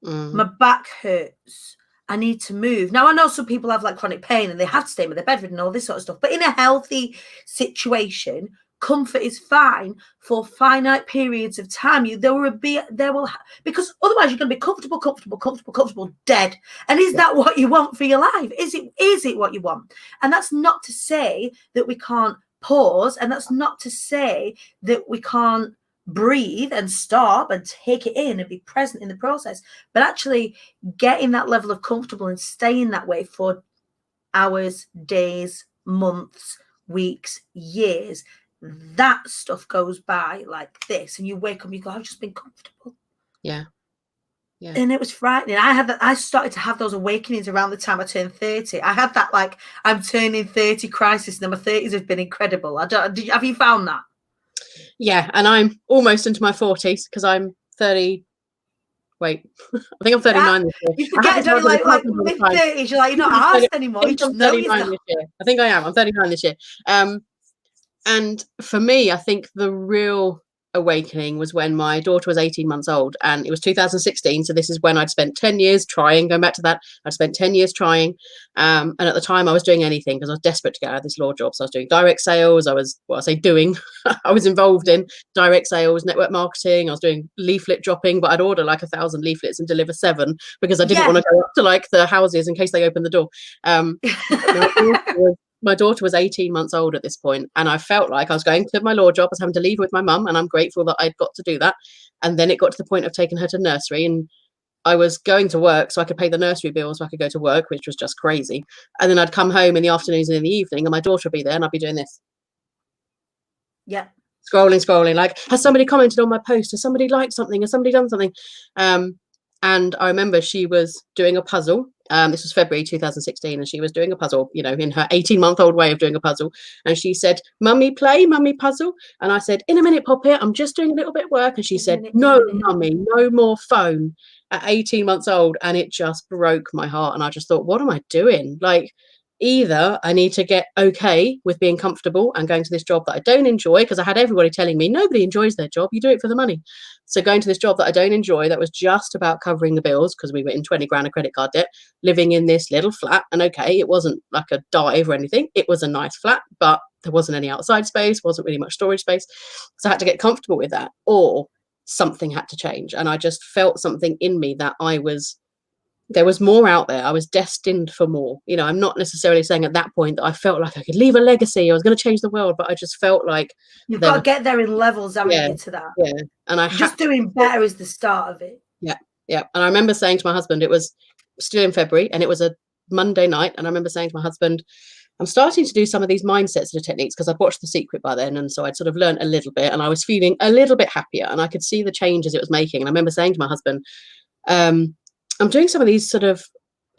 S1: My back hurts. I need to move. Now, I know some people have like chronic pain and they have to stay in their bedridden and all this sort of stuff. But in a healthy situation, comfort is fine for finite periods of time. Because otherwise you're going to be comfortable, dead. And is that what you want for your life? Is it what you want? And that's not to say that we can't pause, and that's not to say that we can't breathe and stop and take it in and be present in the process, but actually getting that level of comfortable and staying that way for hours, days, months, weeks, years, that stuff goes by like this, and you wake up and you go, I've just been comfortable.
S2: Yeah.
S1: And it was frightening. I started to have those awakenings around the time I turned 30. I had that like I'm turning 30 crisis, and then my 30s have been incredible. Have you found that?
S2: Yeah, and I'm almost into my 40s because I'm 30. Wait, I think I'm 39 this year.
S1: You forget, don't you? Like mid-30s, you're like, you're not asked anymore. You just know you're
S2: this year. I think I am. I'm 39 this year. And for me, I think the real awakening was when my daughter was 18 months old, and it was 2016. So this is when I'd spent 10 years trying. Going back to that, I'd spent 10 years trying. And at the time I was doing anything because I was desperate to get out of this law job. So I was doing direct sales. I was involved in direct sales, network marketing. I was doing leaflet dropping, but I'd order like 1,000 leaflets and deliver 7 because I didn't want to go up to like the houses in case they opened the door. My daughter was 18 months old at this point, and I felt like I was going to my law job. I was having to leave with my mum, and I'm grateful that I'd got to do that. And then it got to the point of taking her to nursery, and I was going to work so I could pay the nursery bill so I could go to work, which was just crazy. And then I'd come home in the afternoons and in the evening, and my daughter would be there, and I'd be doing this.
S1: Yeah.
S2: Scrolling, like, has somebody commented on my post? Has somebody liked something? Has somebody done something? And I remember she was doing a puzzle. This was February 2016, and she was doing a puzzle, in her 18-month-old way of doing a puzzle. And she said, Mummy, play, Mummy, puzzle. And I said, in a minute, Poppy, I'm just doing a little bit of work. And she said, no, Mummy, no more phone at 18 months old. And it just broke my heart. And I just thought, what am I doing? Like, either I need to get okay with being comfortable and going to this job that I don't enjoy, because I had everybody telling me nobody enjoys their job, you do it for the money. So going to this job that I don't enjoy, that was just about covering the bills because we were in 20 grand of credit card debt, living in this little flat. And okay, it wasn't like a dive or anything, it was a nice flat, but there wasn't any outside space, wasn't really much storage space. So I had to get comfortable with that, or something had to change. And I just felt something in me that there was more out there. I was destined for more. I'm not necessarily saying at that point that I felt like I could leave a legacy, I was going to change the world, but I just felt like
S1: you've got to get there in levels, haven't you, to that?
S2: Yeah. And I
S1: just doing better is the start of it.
S2: Yeah. And I remember saying to my husband, it was still in February and it was a Monday night, and I remember saying to my husband, I'm starting to do some of these mindsets and techniques because I'd watched The Secret by then, and so I'd sort of learned a little bit, and I was feeling a little bit happier, and I could see the changes it was making. And I remember saying to my husband, I'm doing some of these sort of,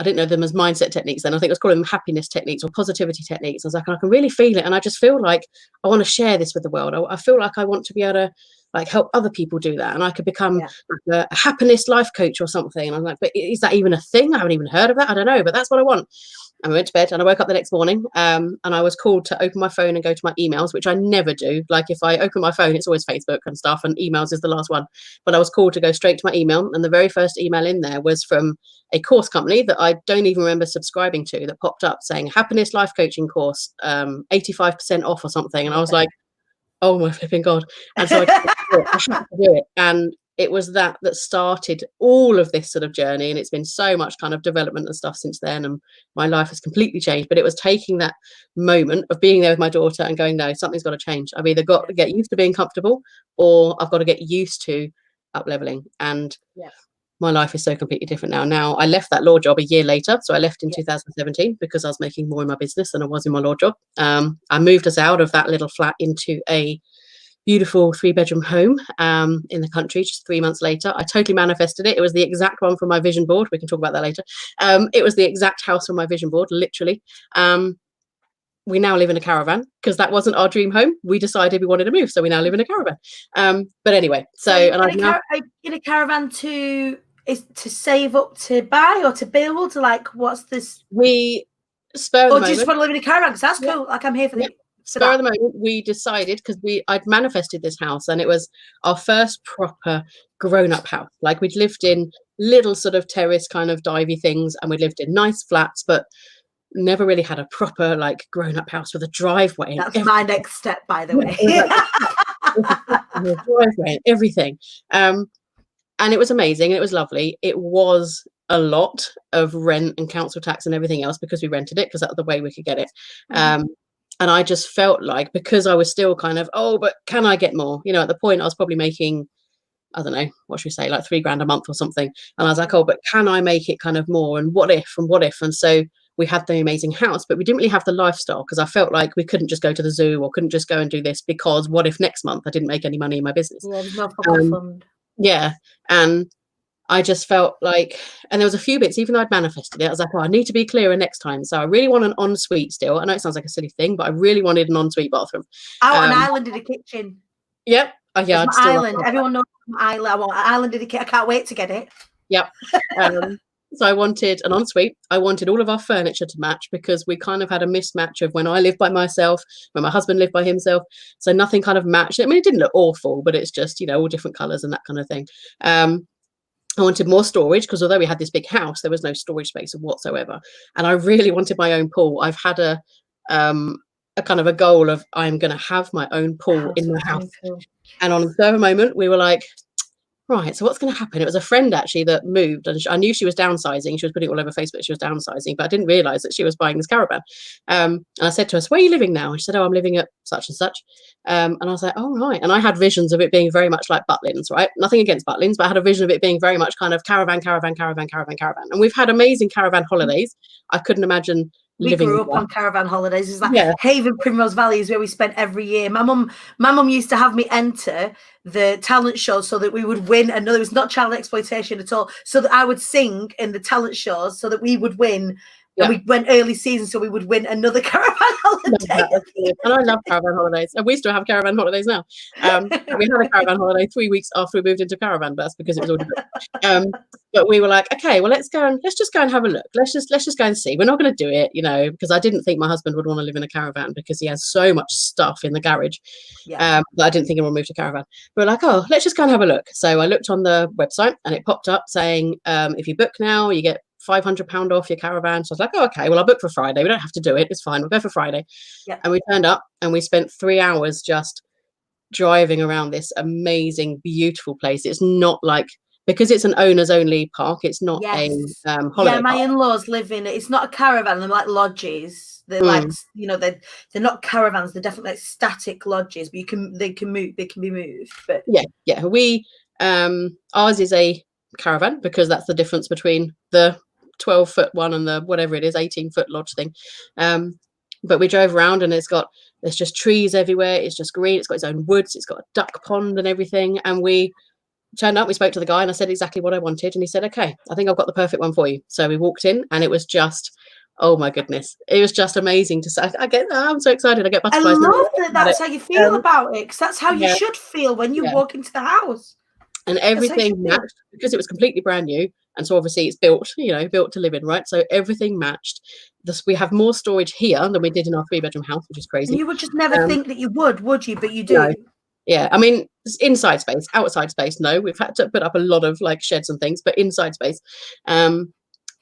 S2: I didn't know them as mindset techniques then. I think I was calling them happiness techniques or positivity techniques. I was like, I can really feel it. And I just feel like I want to share this with the world. I feel like I want to be able to like help other people do that, and I could become
S1: Yeah.
S2: like a happiness life coach or something. And I'm like, but is that even a thing? I haven't even heard of that. I don't know, but that's what I want. And I went to bed, and I woke up the next morning, and I was called to open my phone and go to my emails, which I never do. Like if I open my phone, it's always Facebook and stuff, and emails is the last one. But I was called to go straight to my email, and the very first email in there was from a course company that I don't even remember subscribing to, that popped up saying happiness life coaching course, 85% off or something. And I was like, oh my flipping God. And so I had to do it. And it was that started all of this sort of journey. And it's been so much kind of development and stuff since then. And my life has completely changed. But it was taking that moment of being there with my daughter and going, no, something's got to change. I've either got to get used to being comfortable, or I've got to get used to up leveling. And my life is so completely different now. Now, I left that law job a year later. So I left in 2017 because I was making more in my business than I was in my law job. I moved us out of that little flat into a beautiful 3-bedroom home in the country just 3 months later. I totally manifested it. It was the exact one from my vision board. We can talk about that later. It was the exact house from my vision board, literally. We now live in a caravan because that wasn't our dream home. We decided we wanted to move, so we now live in a caravan. But anyway,
S1: in a caravan to save up to buy or to build? Like, what's this?
S2: We spur of the moment.
S1: Or just want to live in a caravan? Because that's cool. Like, I'm here for the
S2: spur of the moment. We decided, because I'd manifested this house, and it was our first proper grown-up house. Like, we'd lived in little sort of terrace kind of divey things, and we'd lived in nice flats, but never really had a proper like grown-up house with a driveway.
S1: That's my next step, by the way.
S2: Driveway and everything. And it was amazing, and it was lovely. It was a lot of rent and council tax and everything else because we rented it, because that was the way we could get it. And I just felt like, because I was still kind of, but can I get more? You know, at the point I was probably making, I don't know, what should we say, like $3,000 a month or something. And I was like, but can I make it kind of more? And what if? And so we had the amazing house, but we didn't really have the lifestyle, because I felt like we couldn't just go to the zoo or couldn't just go and do this, because what if next month I didn't make any money in my business?
S1: Yeah, there's no fund.
S2: Yeah. And I just felt like, and there was a few bits, even though I'd manifested it, I was like, I need to be clearer next time. So I really want an ensuite still. I know it sounds like a silly thing, but I really wanted an ensuite bathroom.
S1: I want an island in the kitchen.
S2: Yep. Yeah,
S1: island. Everyone knows my island. I want an island in the kitchen. I can't wait to get it.
S2: Yep. So I wanted an ensuite. I wanted all of our furniture to match, because we kind of had a mismatch of when I lived by myself, when my husband lived by himself. So nothing kind of matched. I mean, it didn't look awful, but it's just, you know, all different colours and that kind of thing. I wanted more storage, because although we had this big house, there was no storage space whatsoever. And I really wanted my own pool. I've had a kind of a goal of, I'm going to have my own pool in my house. And on a further moment, we were like, right, so what's going to happen? It was a friend actually that moved, and I knew she was downsizing. She was putting it all over Facebook. She was downsizing, but I didn't realize that she was buying this caravan. And I said to her, where are you living now? And she said, I'm living at such and such. And I was like, oh, right. And I had visions of it being very much like Butlins, right? Nothing against Butlins, but I had a vision of it being very much kind of caravan. And we've had amazing caravan holidays. I couldn't imagine
S1: we grew up on caravan holidays. It's like Haven, Primrose Valley is where we spent every year. My mum used to have me enter the talent shows so that we would win another. It was not child exploitation at all. So that I would sing in the talent shows so that we would win. And we went early season, so we would win another caravan holiday.
S2: And I love caravan holidays. And we still have caravan holidays now. We had a caravan holiday 3 weeks after we moved into caravan, but that's because it was already booked. But we were like, okay, well, let's just go and have a look. Let's just go and see. We're not going to do it, you know, because I didn't think my husband would want to live in a caravan, because he has so much stuff in the garage. That I didn't think he would move to caravan. But we're like, let's just go and have a look. So I looked on the website, and it popped up saying, if you book now, you get £500 off your caravan. So I was like, okay, well, I'll book for Friday. We don't have to do it. It's fine. We'll go for Friday. And we turned up, and we spent 3 hours just driving around this amazing, beautiful place. It's not like, because it's an owners only park, it's not a holiday
S1: my
S2: park.
S1: in-laws live in it. It's not a caravan. They're like lodges. They're like, you know, they're not caravans. They're definitely like static lodges, but they can be moved. But
S2: we ours is a caravan, because that's the difference between the 12-foot one and the whatever it is 18-foot lodge thing. But we drove around, and there's just trees everywhere. It's just green. It's got its own woods. It's got a duck pond and everything. And we turned up, we spoke to the guy, and I said exactly what I wanted, and he said, okay, I think I've got the perfect one for you. So we walked in, and it was just Oh my goodness, it was just amazing to say. I'm so excited. I get
S1: I
S2: butterflies
S1: love that
S2: about it.
S1: that's how you feel
S2: Um,
S1: about it, because that's how you
S2: yeah,
S1: should feel when you
S2: yeah.
S1: walk into the house.
S2: And
S1: That's how you should
S2: everything
S1: feel.
S2: matched because it was completely brand new. And so obviously it's built, built to live in, right? So everything matched. This, we have more storage here than we did in our 3-bedroom house, which is
S1: And
S2: crazy.
S1: you would just never
S2: Um,
S1: think that you would you? But you
S2: no,
S1: do.
S2: yeah. I mean, inside space, outside space, no. We've had to put up a lot of like sheds and things, but inside space.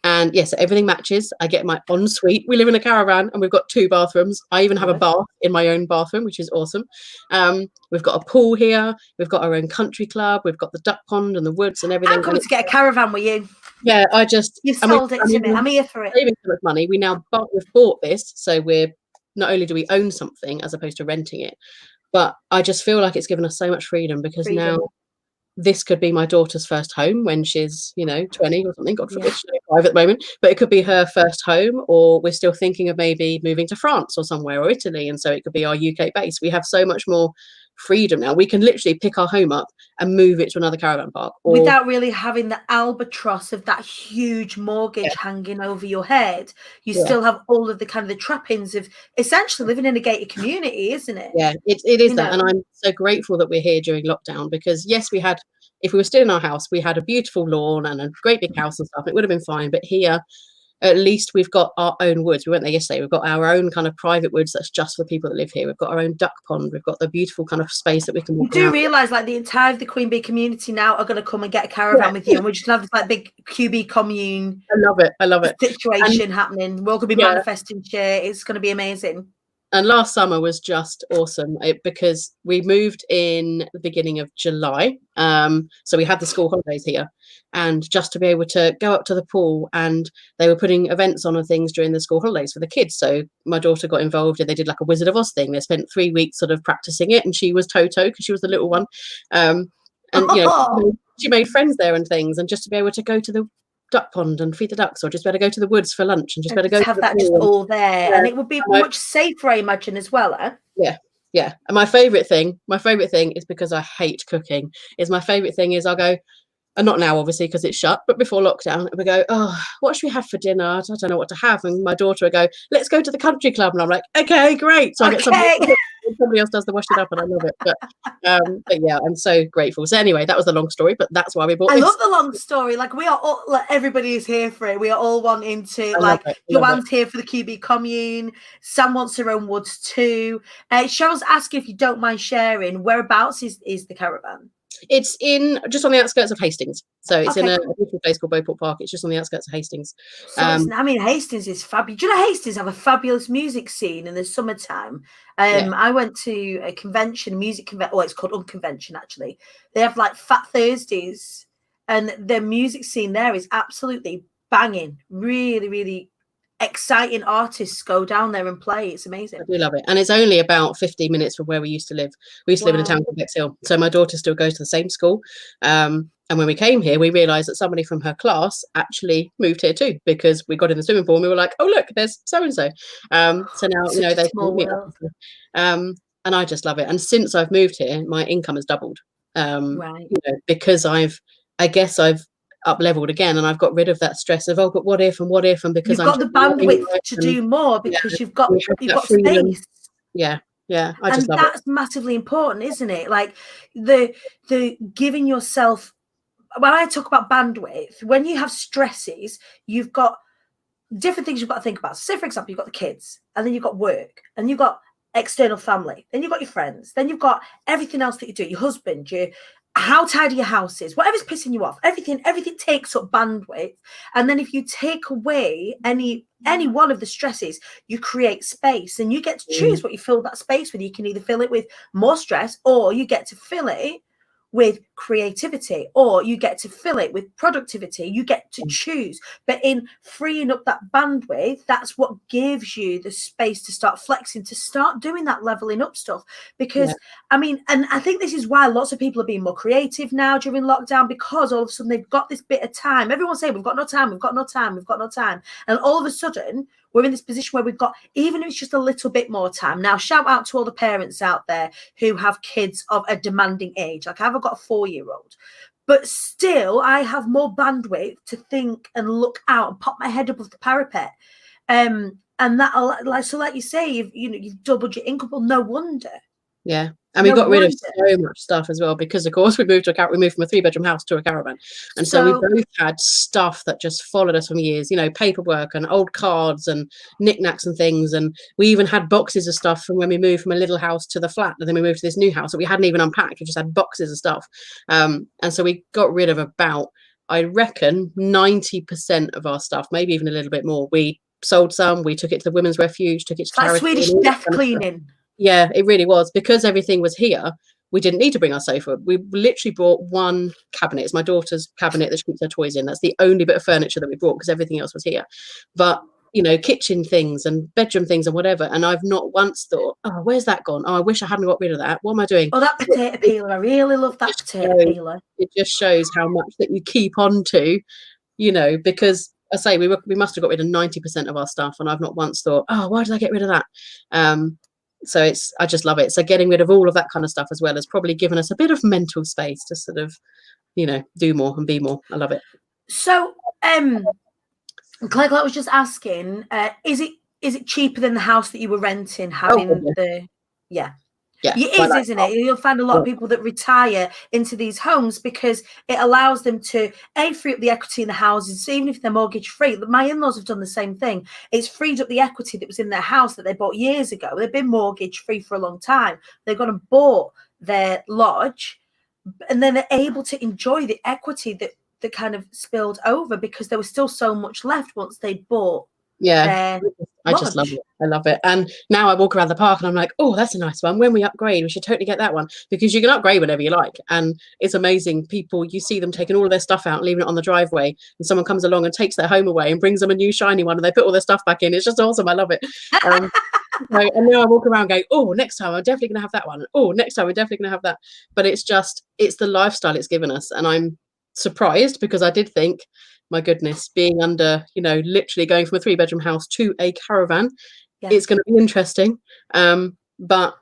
S2: And yes, everything matches. I get my ensuite. We live in a caravan and we've got 2 bathrooms. I even have a bath in my own bathroom, which is awesome. We've got a pool here. We've got our own country club. We've got the duck pond and the woods and everything.
S1: I'm coming to get a caravan with you.
S2: Yeah,
S1: You've sold it to me. I'm here for it.
S2: Saving so much money. We've bought this, so we're not only do we own something as opposed to renting it, but I just feel like it's given us so much freedom because now this could be my daughter's first home when she's 20 or something. God forbid, she's 5 at the moment, but it could be her first home, or we're still thinking of maybe moving to France or somewhere, or Italy, and so it could be our UK base. We have so much more freedom now. We can literally pick our home up and move it to another caravan park
S1: without really having the albatross of that huge mortgage hanging over your head. You still have all of the kind of the trappings of essentially living in a gated community, isn't it?
S2: Yeah, it is that. And I'm so grateful that we're here during lockdown, because yes, if we were still in our house, we had a beautiful lawn and a great big house and stuff. It would have been fine. But here, at least we've got our own woods. We went there yesterday. We've got our own kind of private woods that's just for people that live here. We've got our own duck pond. We've got the beautiful kind of space that we can walk
S1: around. You do
S2: realise
S1: realise like the entire of the Queen Bee community now are going to come and get a caravan with you, and we're just going to have this like big QB commune.
S2: I love it.
S1: Situation happening. We're all going to be manifesting shit. It's going to be amazing.
S2: And last summer was just awesome because we moved in the beginning of July. So we had the school holidays here, and just to be able to go up to the pool, and they were putting events on and things during the school holidays for the kids. So my daughter got involved and they did like a Wizard of Oz thing. They spent 3 weeks sort of practicing it, and she was Toto because she was the little one. And she made friends there and things, and just to be able to go to the duck pond and feed the ducks, or just better go to the woods for lunch, and just better go
S1: have that just all there, and it would be much safer, I imagine, as well.
S2: Yeah. And my favorite thing is, because I hate cooking, is my favorite thing is I'll go, and not now obviously because it's shut, but before lockdown we go, oh, what should we have for dinner? I don't know what to have. And my daughter would go, let's go to the country club, and I'm like, okay, great. So I get somebody else does the washing up, and I love it. But yeah, I'm so grateful. So anyway, that was the long story, but that's why we bought this.
S1: I love the long story. Like, we are all, like, everybody is here for it. We are all wanting to, like, Joanne's here for the QB commune. Sam wants her own woods too. Cheryl's asking if you don't mind sharing, whereabouts is the caravan?
S2: It's just on the outskirts of Hastings. So it's in a beautiful place called Beauport Park. It's just on the outskirts of Hastings.
S1: So I mean, Hastings is fabulous. Do you know Hastings have a fabulous music scene in the summertime? I went to a convention, music convention. Well, it's called Unconvention, actually. They have like Fat Thursdays, and the music scene there is absolutely banging. Really, really exciting artists go down there and play. It's amazing.
S2: I do love it. And it's only about 15 minutes from where we used to live. We used to live in a town called Bexhill. So my daughter still goes to the same school. And when we came here, we realized that somebody from her class actually moved here too, because we got in the swimming pool and we were like, oh, look, there's so-and-so. So now, they can meet us. And I just love it. And since I've moved here, my income has doubled. Because I guess I've up leveled again, and I've got rid of that stress of, oh, but what if, and because
S1: you've got the bandwidth to do more, because you've got space.
S2: Yeah,
S1: I just love it. That's massively important, isn't it? Like the giving yourself. When I talk about bandwidth, when you have stresses, you've got different things you've got to think about. So say, for example, you've got the kids, and then you've got work, and you've got external family, then you've got your friends, then you've got everything else that you do, your husband, how tidy your house is, whatever's pissing you off, everything takes up bandwidth. And then if you take away any one of the stresses, you create space, and you get to choose what you fill that space with. You can either fill it with more stress, or you get to fill it with creativity, or you get to fill it with productivity. You get to choose. But in freeing up that bandwidth, that's what gives you the space to start flexing, to start doing that leveling up stuff. Because I mean, and I think this is why lots of people are being more creative now during lockdown, because all of a sudden they've got this bit of time. Everyone's saying we've got no time, and all of a sudden we're in this position where we've got, even if it's just a little bit more time. Now, shout out to all the parents out there who have kids of a demanding age. Like, I've got a 4-year-old, but still I have more bandwidth to think and look out and pop my head above the parapet. And that, like, so like you say, you've doubled your income. Well, no wonder.
S2: Yeah. And we got rid of so much stuff as well, because of course we moved from a 3-bedroom house to a caravan. And so we both had stuff that just followed us from years, paperwork and old cards and knickknacks and things. And we even had boxes of stuff from when we moved from a little house to the flat, and then we moved to this new house that we hadn't even unpacked. We just had boxes of stuff. And so we got rid of about, I reckon, 90% of our stuff, maybe even a little bit more. We sold some, we took it to the women's refuge, took it to charity.
S1: Like Swedish death cleaning.
S2: Yeah, it really was, because everything was here. We didn't need to bring our sofa. We literally brought one cabinet. It's my daughter's cabinet that she keeps her toys in. That's the only bit of furniture that we brought, because everything else was here. But kitchen things and bedroom things and whatever. And I've not once thought, oh, where's that gone? Oh, I wish I hadn't got rid of that. What am I doing?
S1: Oh, that potato peeler. I really love that potato peeler.
S2: It just shows how much that you keep on to, because I say we must have got rid of 90% of our stuff, and I've not once thought, oh, why did I get rid of that? So I just love it. So getting rid of all of that kind of stuff as well has probably given us a bit of mental space to sort of, do more and be more. I love it.
S1: So, Claire was just asking, is it cheaper than the house that you were renting? Yeah, it is, isn't it? You'll find a lot of people that retire into these homes because it allows them to free up the equity in the houses. So even if they're mortgage free, my in-laws have done the same thing. It's freed up the equity that was in their house that they bought years ago. They've been mortgage free for a long time. They've gone and bought their lodge, and then they're able to enjoy the equity that kind of spilled over, because there was still so much left once they'd bought.
S2: Yeah, I just love it. I love it. And now I walk around the park and I'm like, oh, that's a nice one. When we upgrade, we should totally get that one, because you can upgrade whenever you like. And it's amazing. People, you see them taking all of their stuff out and leaving it on the driveway, and someone comes along and takes their home away and brings them a new shiny one, and they put all their stuff back in. It's just awesome. I love it. And now I walk around going, oh, next time I'm definitely going to have that one. Oh, next time we're definitely going to have that. But it's the lifestyle it's given us. And I'm surprised, because I did think, my goodness, being under, literally going from a 3-bedroom house to a caravan, it's going to be interesting. But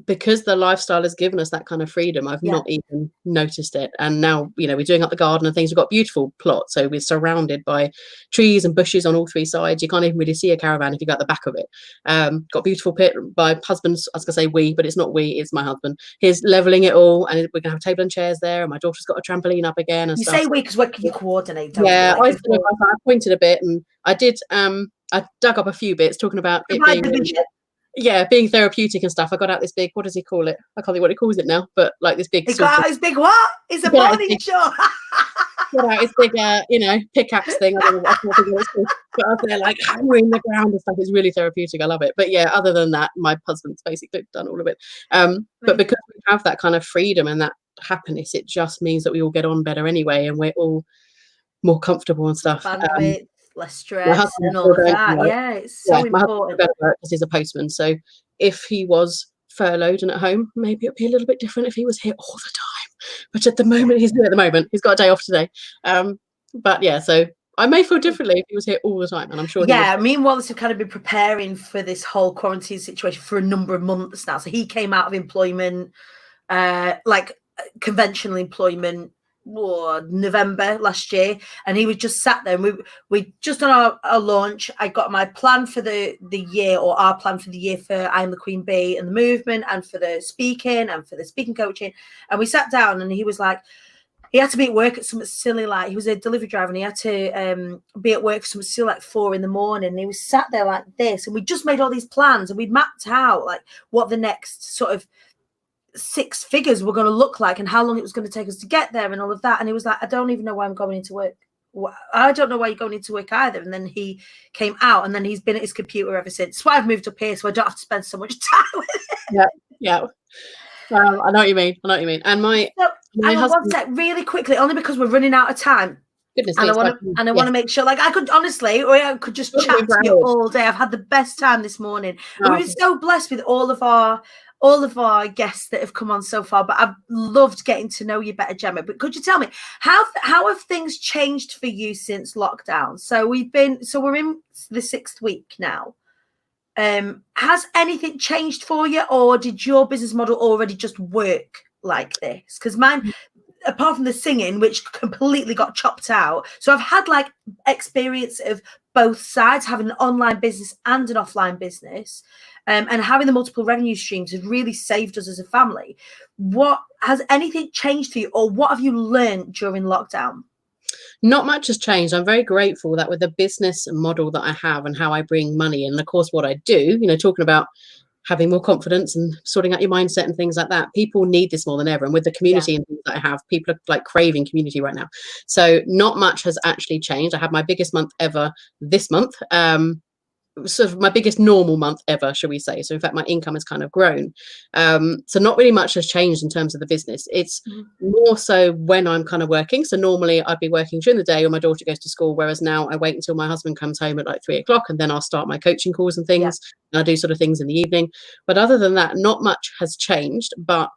S2: because the lifestyle has given us that kind of freedom, I've not even noticed it. And now, we're doing up the garden and things. We've got beautiful plots, so we're surrounded by trees and bushes on all 3 sides. You can't even really see a caravan if you go at the back of it. Got beautiful pit. My husband's, I was gonna say we, but it's not we, it's my husband. He's leveling it all, and we're gonna have a table and chairs there, and my daughter's got a trampoline up again and stuff.
S1: Say we because you coordinate, don't
S2: you?
S1: I
S2: pointed a bit, and I did I dug up a few bits talking about it being being therapeutic and stuff. I got out this big, what does he call it? I can't think what he calls it now, but like this big.
S1: He got out his big what? It's a morning show.
S2: Got out his big, pickaxe thing. I don't know what it's called. But I was there like hammering the ground and stuff. It's really therapeutic. I love it. But yeah, other than that, my husband's basically done all of it. But because we have that kind of freedom and that happiness, it just means that we all get on better anyway, and we're all more comfortable and stuff.
S1: Less stress and all of that. Yeah, it's so important.
S2: Because he's a postman, so if he was furloughed and at home, maybe it'd be a little bit different if he was here all the time. But at the moment, he's here at the moment. He's got a day off today. But yeah, so I may feel differently if he was here all the time, and I'm sure.
S1: Yeah, me and Wallace have kind of been preparing for this whole quarantine situation for a number of months now. So he came out of employment, like conventional employment, November last year, and he was just sat there, and we just done our launch. I got my plan for the year, or our plan for the year, for I Am the Queen Bee and the movement, and for the speaking and for the speaking coaching. And we sat down, and he was like, he had to be at work at something silly, like he was a delivery driver, and he had to be at work for something silly like 4 a.m. And he was sat there like this, and we just made all these plans, and we mapped out like what the next sort of 6 figures were going to look like, and how long it was going to take us to get there, and all of that. And he was like, I don't even know why I'm going into work. I don't know why you're going into work either. And then he came out, and then he's been at his computer ever since. That's why I've moved up here, so I don't have to spend so much time with it.
S2: Yeah. I know what you mean. And my husband,
S1: one sec, really quickly, only because we're running out of time.
S2: Goodness
S1: and I want to make sure, like, I could honestly, or I could just chat to you all day. I've had the best time this morning. We've been so blessed with all of our guests that have come on so far, but I've loved getting to know you better, Gemma. But could you tell me how have things changed for you since lockdown? So we're in the 6th week now. Has anything changed for you, or did your business model already just work like this? Because mine, apart from the singing, which completely got chopped out. So I've had like experience of both sides, having an online business and an offline business. And having the multiple revenue streams has really saved us as a family. What has anything changed for you, or what have you learned during lockdown?
S2: Not much has changed. I'm very grateful that with the business model that I have and how I bring money in, and of course what I do, talking about having more confidence and sorting out your mindset and things like that, people need this more than ever. And with the community and things that I have, people are like craving community right now. So not much has actually changed. I had my biggest month ever this month. Sort of my biggest normal month ever, shall we say. So in fact, my income has kind of grown. So not really much has changed in terms of the business. It's more so when I'm kind of working. So normally I'd be working during the day or my daughter goes to school, whereas now I wait until my husband comes home at like 3 o'clock, and then I'll start my coaching calls and things. And I do sort of things in the evening. But other than that, not much has changed, but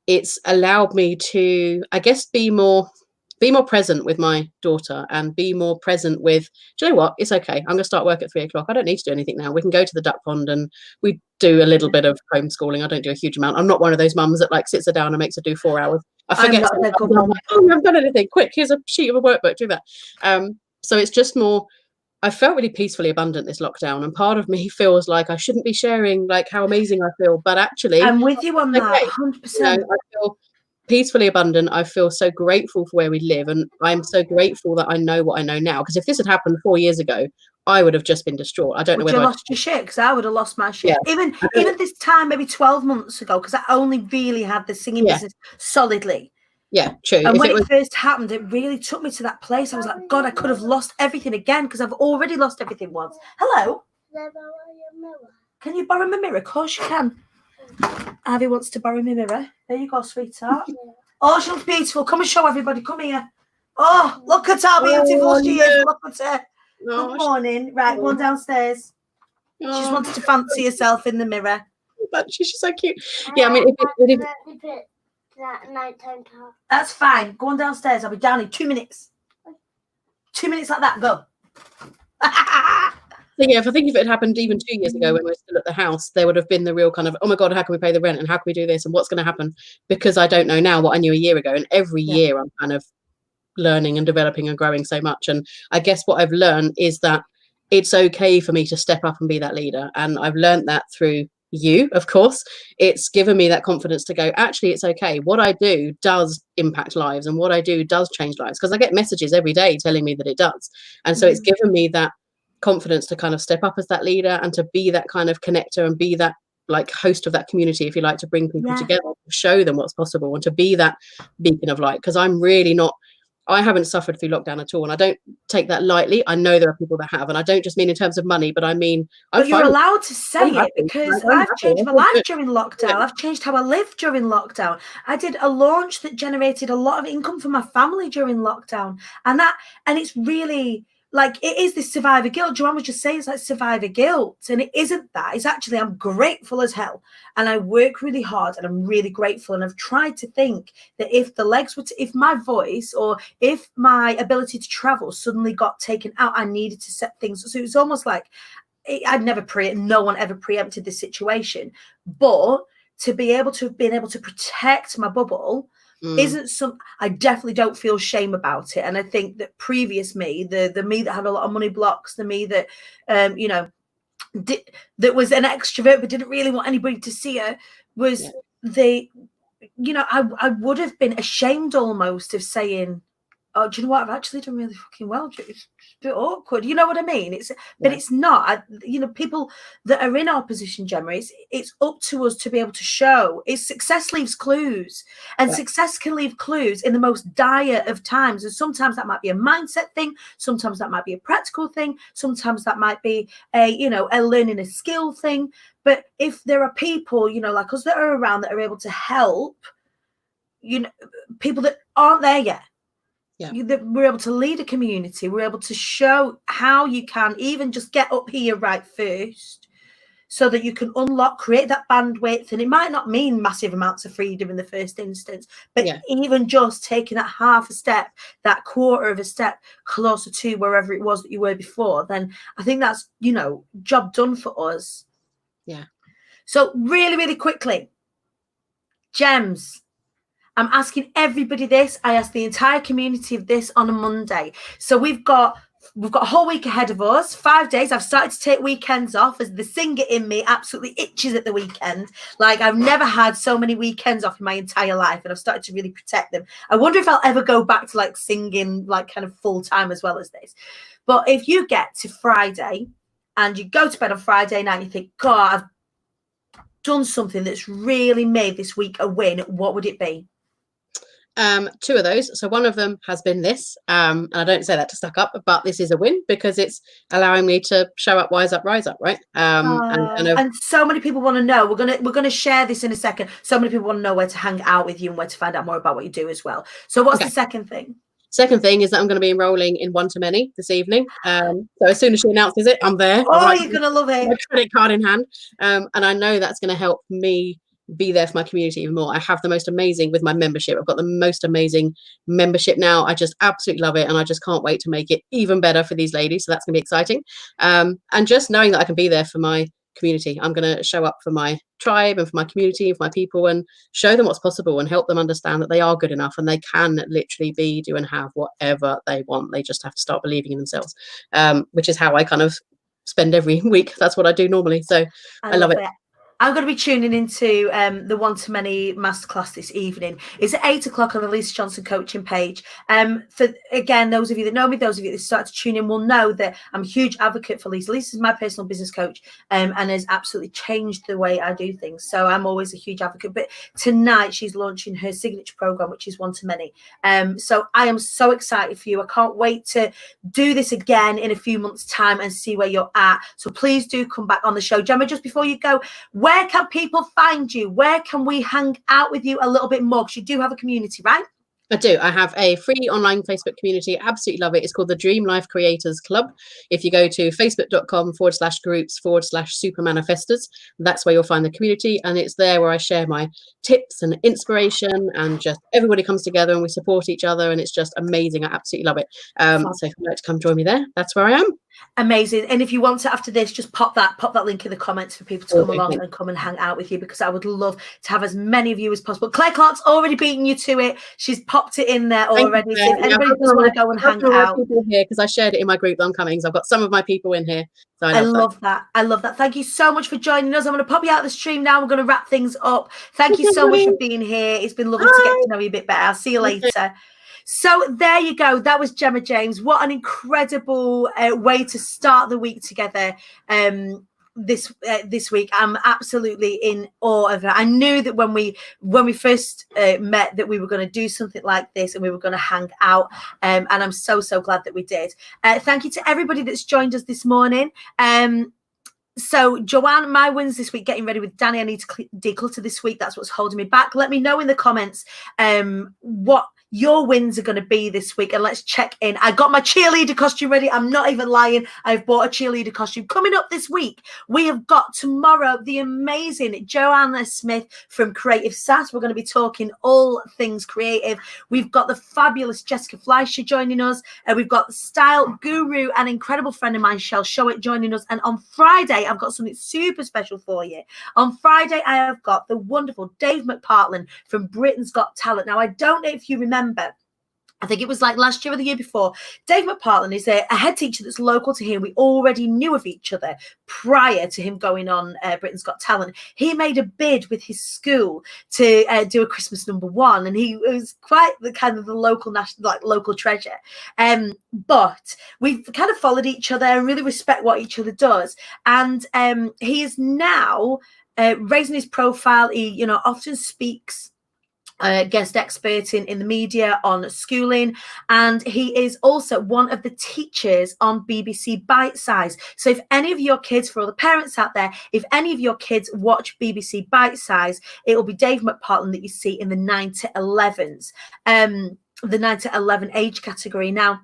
S2: it's allowed me to, I guess, be more present with my daughter and be more present with, do you know what? It's okay. I'm going to start work at 3 o'clock. I don't need to do anything now. We can go to the duck pond, and we do a little bit of homeschooling. I don't do a huge amount. I'm not one of those mums that like sits her down and makes her do 4 hours. I forget. I'm like, oh, you haven't done anything. Quick, here's a sheet of a workbook. Do that. So it's just more, I felt really peacefully abundant this lockdown, and part of me feels like I shouldn't be sharing like how amazing I feel, but actually
S1: I'm with you on that 100%.
S2: I feel peacefully abundant. I feel so grateful for where we live, and I'm so grateful that I know what I know now, because if this had happened 4 years ago, I would have just been distraught. I don't know whether
S1: you lost your shit, because I would have lost my shit. Even this time, maybe 12 months ago, because I only really had the singing business solidly.
S2: Yeah, true.
S1: And when it first happened, it really took me to that place. I was like, God, I could have lost everything again, because I've already lost everything once. Hello? Can you borrow my mirror? Of course you can. Avi wants to borrow my mirror. There you go, sweetheart. Oh, she looks beautiful. Come and show everybody. Come here. Oh, look at how beautiful she is. Look at her. Good morning. Right, go on downstairs. She just wanted to fancy herself in the mirror.
S2: But she's so cute. Yeah, I mean,
S1: that's fine. Go on downstairs. I'll be down in 2 minutes. 2 minutes like that. Go.
S2: So yeah, if it had happened even 2 years ago when we were still at the house, there would have been the real kind of, oh my God, how can we pay the rent, and how can we do this, and what's going to happen? Because I don't know now what I knew a year ago. And every year I'm kind of learning and developing and growing so much. And I guess what I've learned is that it's okay for me to step up and be that leader. And I've learned that through you, of course. It's given me that confidence to go, actually, it's okay. What I do does impact lives, and what I do does change lives, because I get messages every day telling me that it does. And so it's given me that confidence to kind of step up as that leader, and to be that kind of connector, and be that like host of that community, if you like, to bring people together, to show them what's possible, and to be that beacon of light. Because I haven't suffered through lockdown at all, and I don't take that lightly. I know there are people that have, and I don't just mean in terms of money, but I mean,
S1: but you're allowed to say it, because I've changed my life during lockdown. I've changed how I live during lockdown. I did a launch that generated a lot of income for my family during lockdown, and it's really, like, it is this survivor guilt. Joanne was just saying it's like survivor guilt, and it isn't that. It's actually, I'm grateful as hell, and I work really hard, and I'm really grateful. And I've tried to think that if the legs were if my voice, or if my ability to travel suddenly got taken out, I needed to set things. So it was almost like no one ever preempted this situation, but to be able to have been able to protect my bubble isn't some, I definitely don't feel shame about it. And I think that previous me, the me that had a lot of money blocks, the me that that was an extrovert but didn't really want anybody to see her, was I would have been ashamed almost of saying, oh, do you know what? I've actually done really fucking well. It's a bit awkward. You know what I mean? But it's not. People that are in our position, Gemma, it's up to us to be able to show. Success leaves clues, and success can leave clues in the most dire of times. And sometimes that might be a mindset thing. Sometimes that might be a practical thing. Sometimes that might be a learning a skill thing. But if there are people, like us, that are around, that are able to help, people that aren't there yet. That we're able to lead a community, we're able to show how you can even just get up here right first, so that you can create that bandwidth. And it might not mean massive amounts of freedom in the first instance, but even just taking that half a step, that quarter of a step closer to wherever it was that you were before, then I think that's, job done for us. So really, really quickly, Gems, I'm asking everybody this. I asked the entire community of this on a Monday. So we've got a whole week ahead of us, 5 days. I've started to take weekends off as the singer in me absolutely itches at the weekend. Like, I've never had so many weekends off in my entire life, and I've started to really protect them. I wonder if I'll ever go back to like singing like kind of full time as well as this. But if you get to Friday and you go to bed on Friday night and you think, God, I've done something that's really made this week a win, what would it be?
S2: Two of those. So one of them has been this, and I don't say that to stuck up, but this is a win because it's allowing me to show up, wise up, rise up, right?
S1: And so many people want to know. We're gonna share this in a second. So many people want to know where to hang out with you and where to find out more about what you do as well. So what's the second thing?
S2: Second thing is that I'm going to be enrolling in one-to-many this evening. So as soon as she announces it, I'm there.
S1: Oh, you're going to love it.
S2: My credit card in hand. And I know that's going to help me be there for my community even more. I have the most amazing with my membership. I've got the most amazing membership now. I just absolutely love it. And I just can't wait to make it even better for these ladies. So that's going to be exciting. And just knowing that I can be there for my community. I'm going to show up for my tribe and for my community and for my people and show them what's possible and help them understand that they are good enough and they can literally be, do and have whatever they want. They just have to start believing in themselves, which is how I kind of spend every week. That's what I do normally. So I love it.
S1: I'm going to be tuning into the one-to-many masterclass this evening. It's at 8 o'clock on the Lisa Johnson coaching page. For again, those of you that know me, those of you that start to tune in will know that I'm a huge advocate for Lisa. Lisa's my personal business coach and has absolutely changed the way I do things. So I'm always a huge advocate. But tonight she's launching her signature program, which is one-to-many. So I am so excited for you. I can't wait to do this again in a few months' time and see where you're at. So please do come back on the show. Gemma, just before you go, where can people find you? Where can we hang out with you a little bit more? Because you do have a community, right?
S2: I do. I have a free online Facebook community. Absolutely love it. It's called the Dream Life Creators Club. If you go to facebook.com/groups/super manifestors, that's where you'll find the community. And it's there where I share my tips and inspiration and just everybody comes together and we support each other. And it's just amazing. I absolutely love it. So if you'd like to come join me there, that's where I am.
S1: Amazing. And if you want to, after this, just pop that link in the comments for people to come along and come and hang out with you, because I would love to have as many of you as possible. Claire Clark's already beaten you to it. She's popped it in there already. So if anybody does want to go and hang out,
S2: because I shared it in my group that I'm coming, so I've got some of my people in here. So I love that.
S1: I love that. Thank you so much for joining us. I'm going to pop you out of the stream now. We're going to wrap things up. Thank you so much for being here. It's been lovely to get to know you a bit better. I'll see you later. So there you go. That was Gemma James. What an incredible way to start the week together. This week, I'm absolutely in awe of her. I knew that when we first met that we were going to do something like this and we were going to hang out. And I'm so glad that we did. Thank you to everybody that's joined us this morning. So Joanne, my wins this week, getting ready with Dani. I need to declutter this week. That's what's holding me back. Let me know in the comments what your wins are going to be this week, and let's check in. I got my cheerleader costume ready. I'm not even lying. I've bought a cheerleader costume. Coming up this week, we have got tomorrow the amazing Joanna Smith from Creative Sass. We're going to be talking all things creative. We've got the fabulous Jessica Fleischer joining us, and we've got the style guru and incredible friend of mine, Shell Showit, joining us. And on Friday, I've got something super special for you. On Friday, I have got the wonderful Dave McPartland from Britain's Got Talent. Now, I don't know if you remember, I think it was like last year or the year before, Dave McPartland is a head teacher that's local to him. We already knew of each other prior to him going on Britain's Got Talent. He made a bid with his school to do a Christmas #1, and he was quite the kind of the local local treasure. But we've kind of followed each other and really respect what each other does. And he is now raising his profile. He, often speaks guest expert in the media on schooling, and he is also one of the teachers on BBC Bite Size. So if any of your kids, for all the parents out there, if any of your kids watch BBC Bite Size, it will be Dave McPartland that you see in the 9 to 11s, the 9 to 11 age category. Now,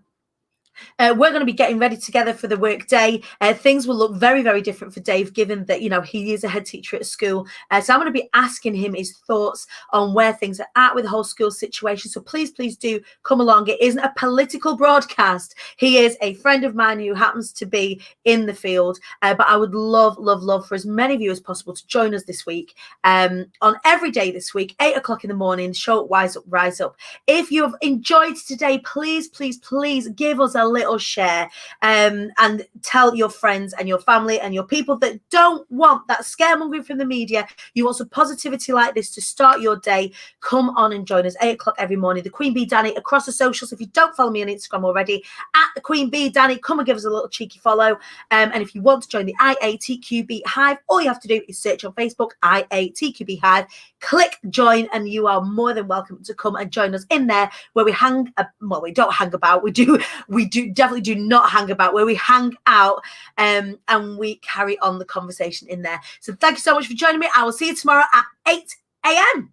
S1: We're going to be getting ready together for the work day. Things will look very, very different for Dave, given that, he is a head teacher at school. So I'm going to be asking him his thoughts on where things are at with the whole school situation. So please, please do come along. It isn't a political broadcast. He is a friend of mine who happens to be in the field. But I would love, love, love for as many of you as possible to join us this week. On every day this week, 8 o'clock in the morning, show Rise Up. If you have enjoyed today, please, please, please give us a little share, and tell your friends and your family and your people that don't want that scaremongering from the media. You want some positivity like this to start your day. Come on and join us 8 o'clock every morning. The Queen Bee Dani across the socials. If you don't follow me on Instagram already, at the Queen Bee Dani, come and give us a little cheeky follow. And if you want to join the IATQB Hive, all you have to do is search on Facebook IATQB Hive, click join, and you are more than welcome to come and join us in there, where we we don't hang about. We definitely do not hang about, where we hang out, and we carry on the conversation in there. So thank you so much for joining me. I will see you tomorrow at 8 a.m.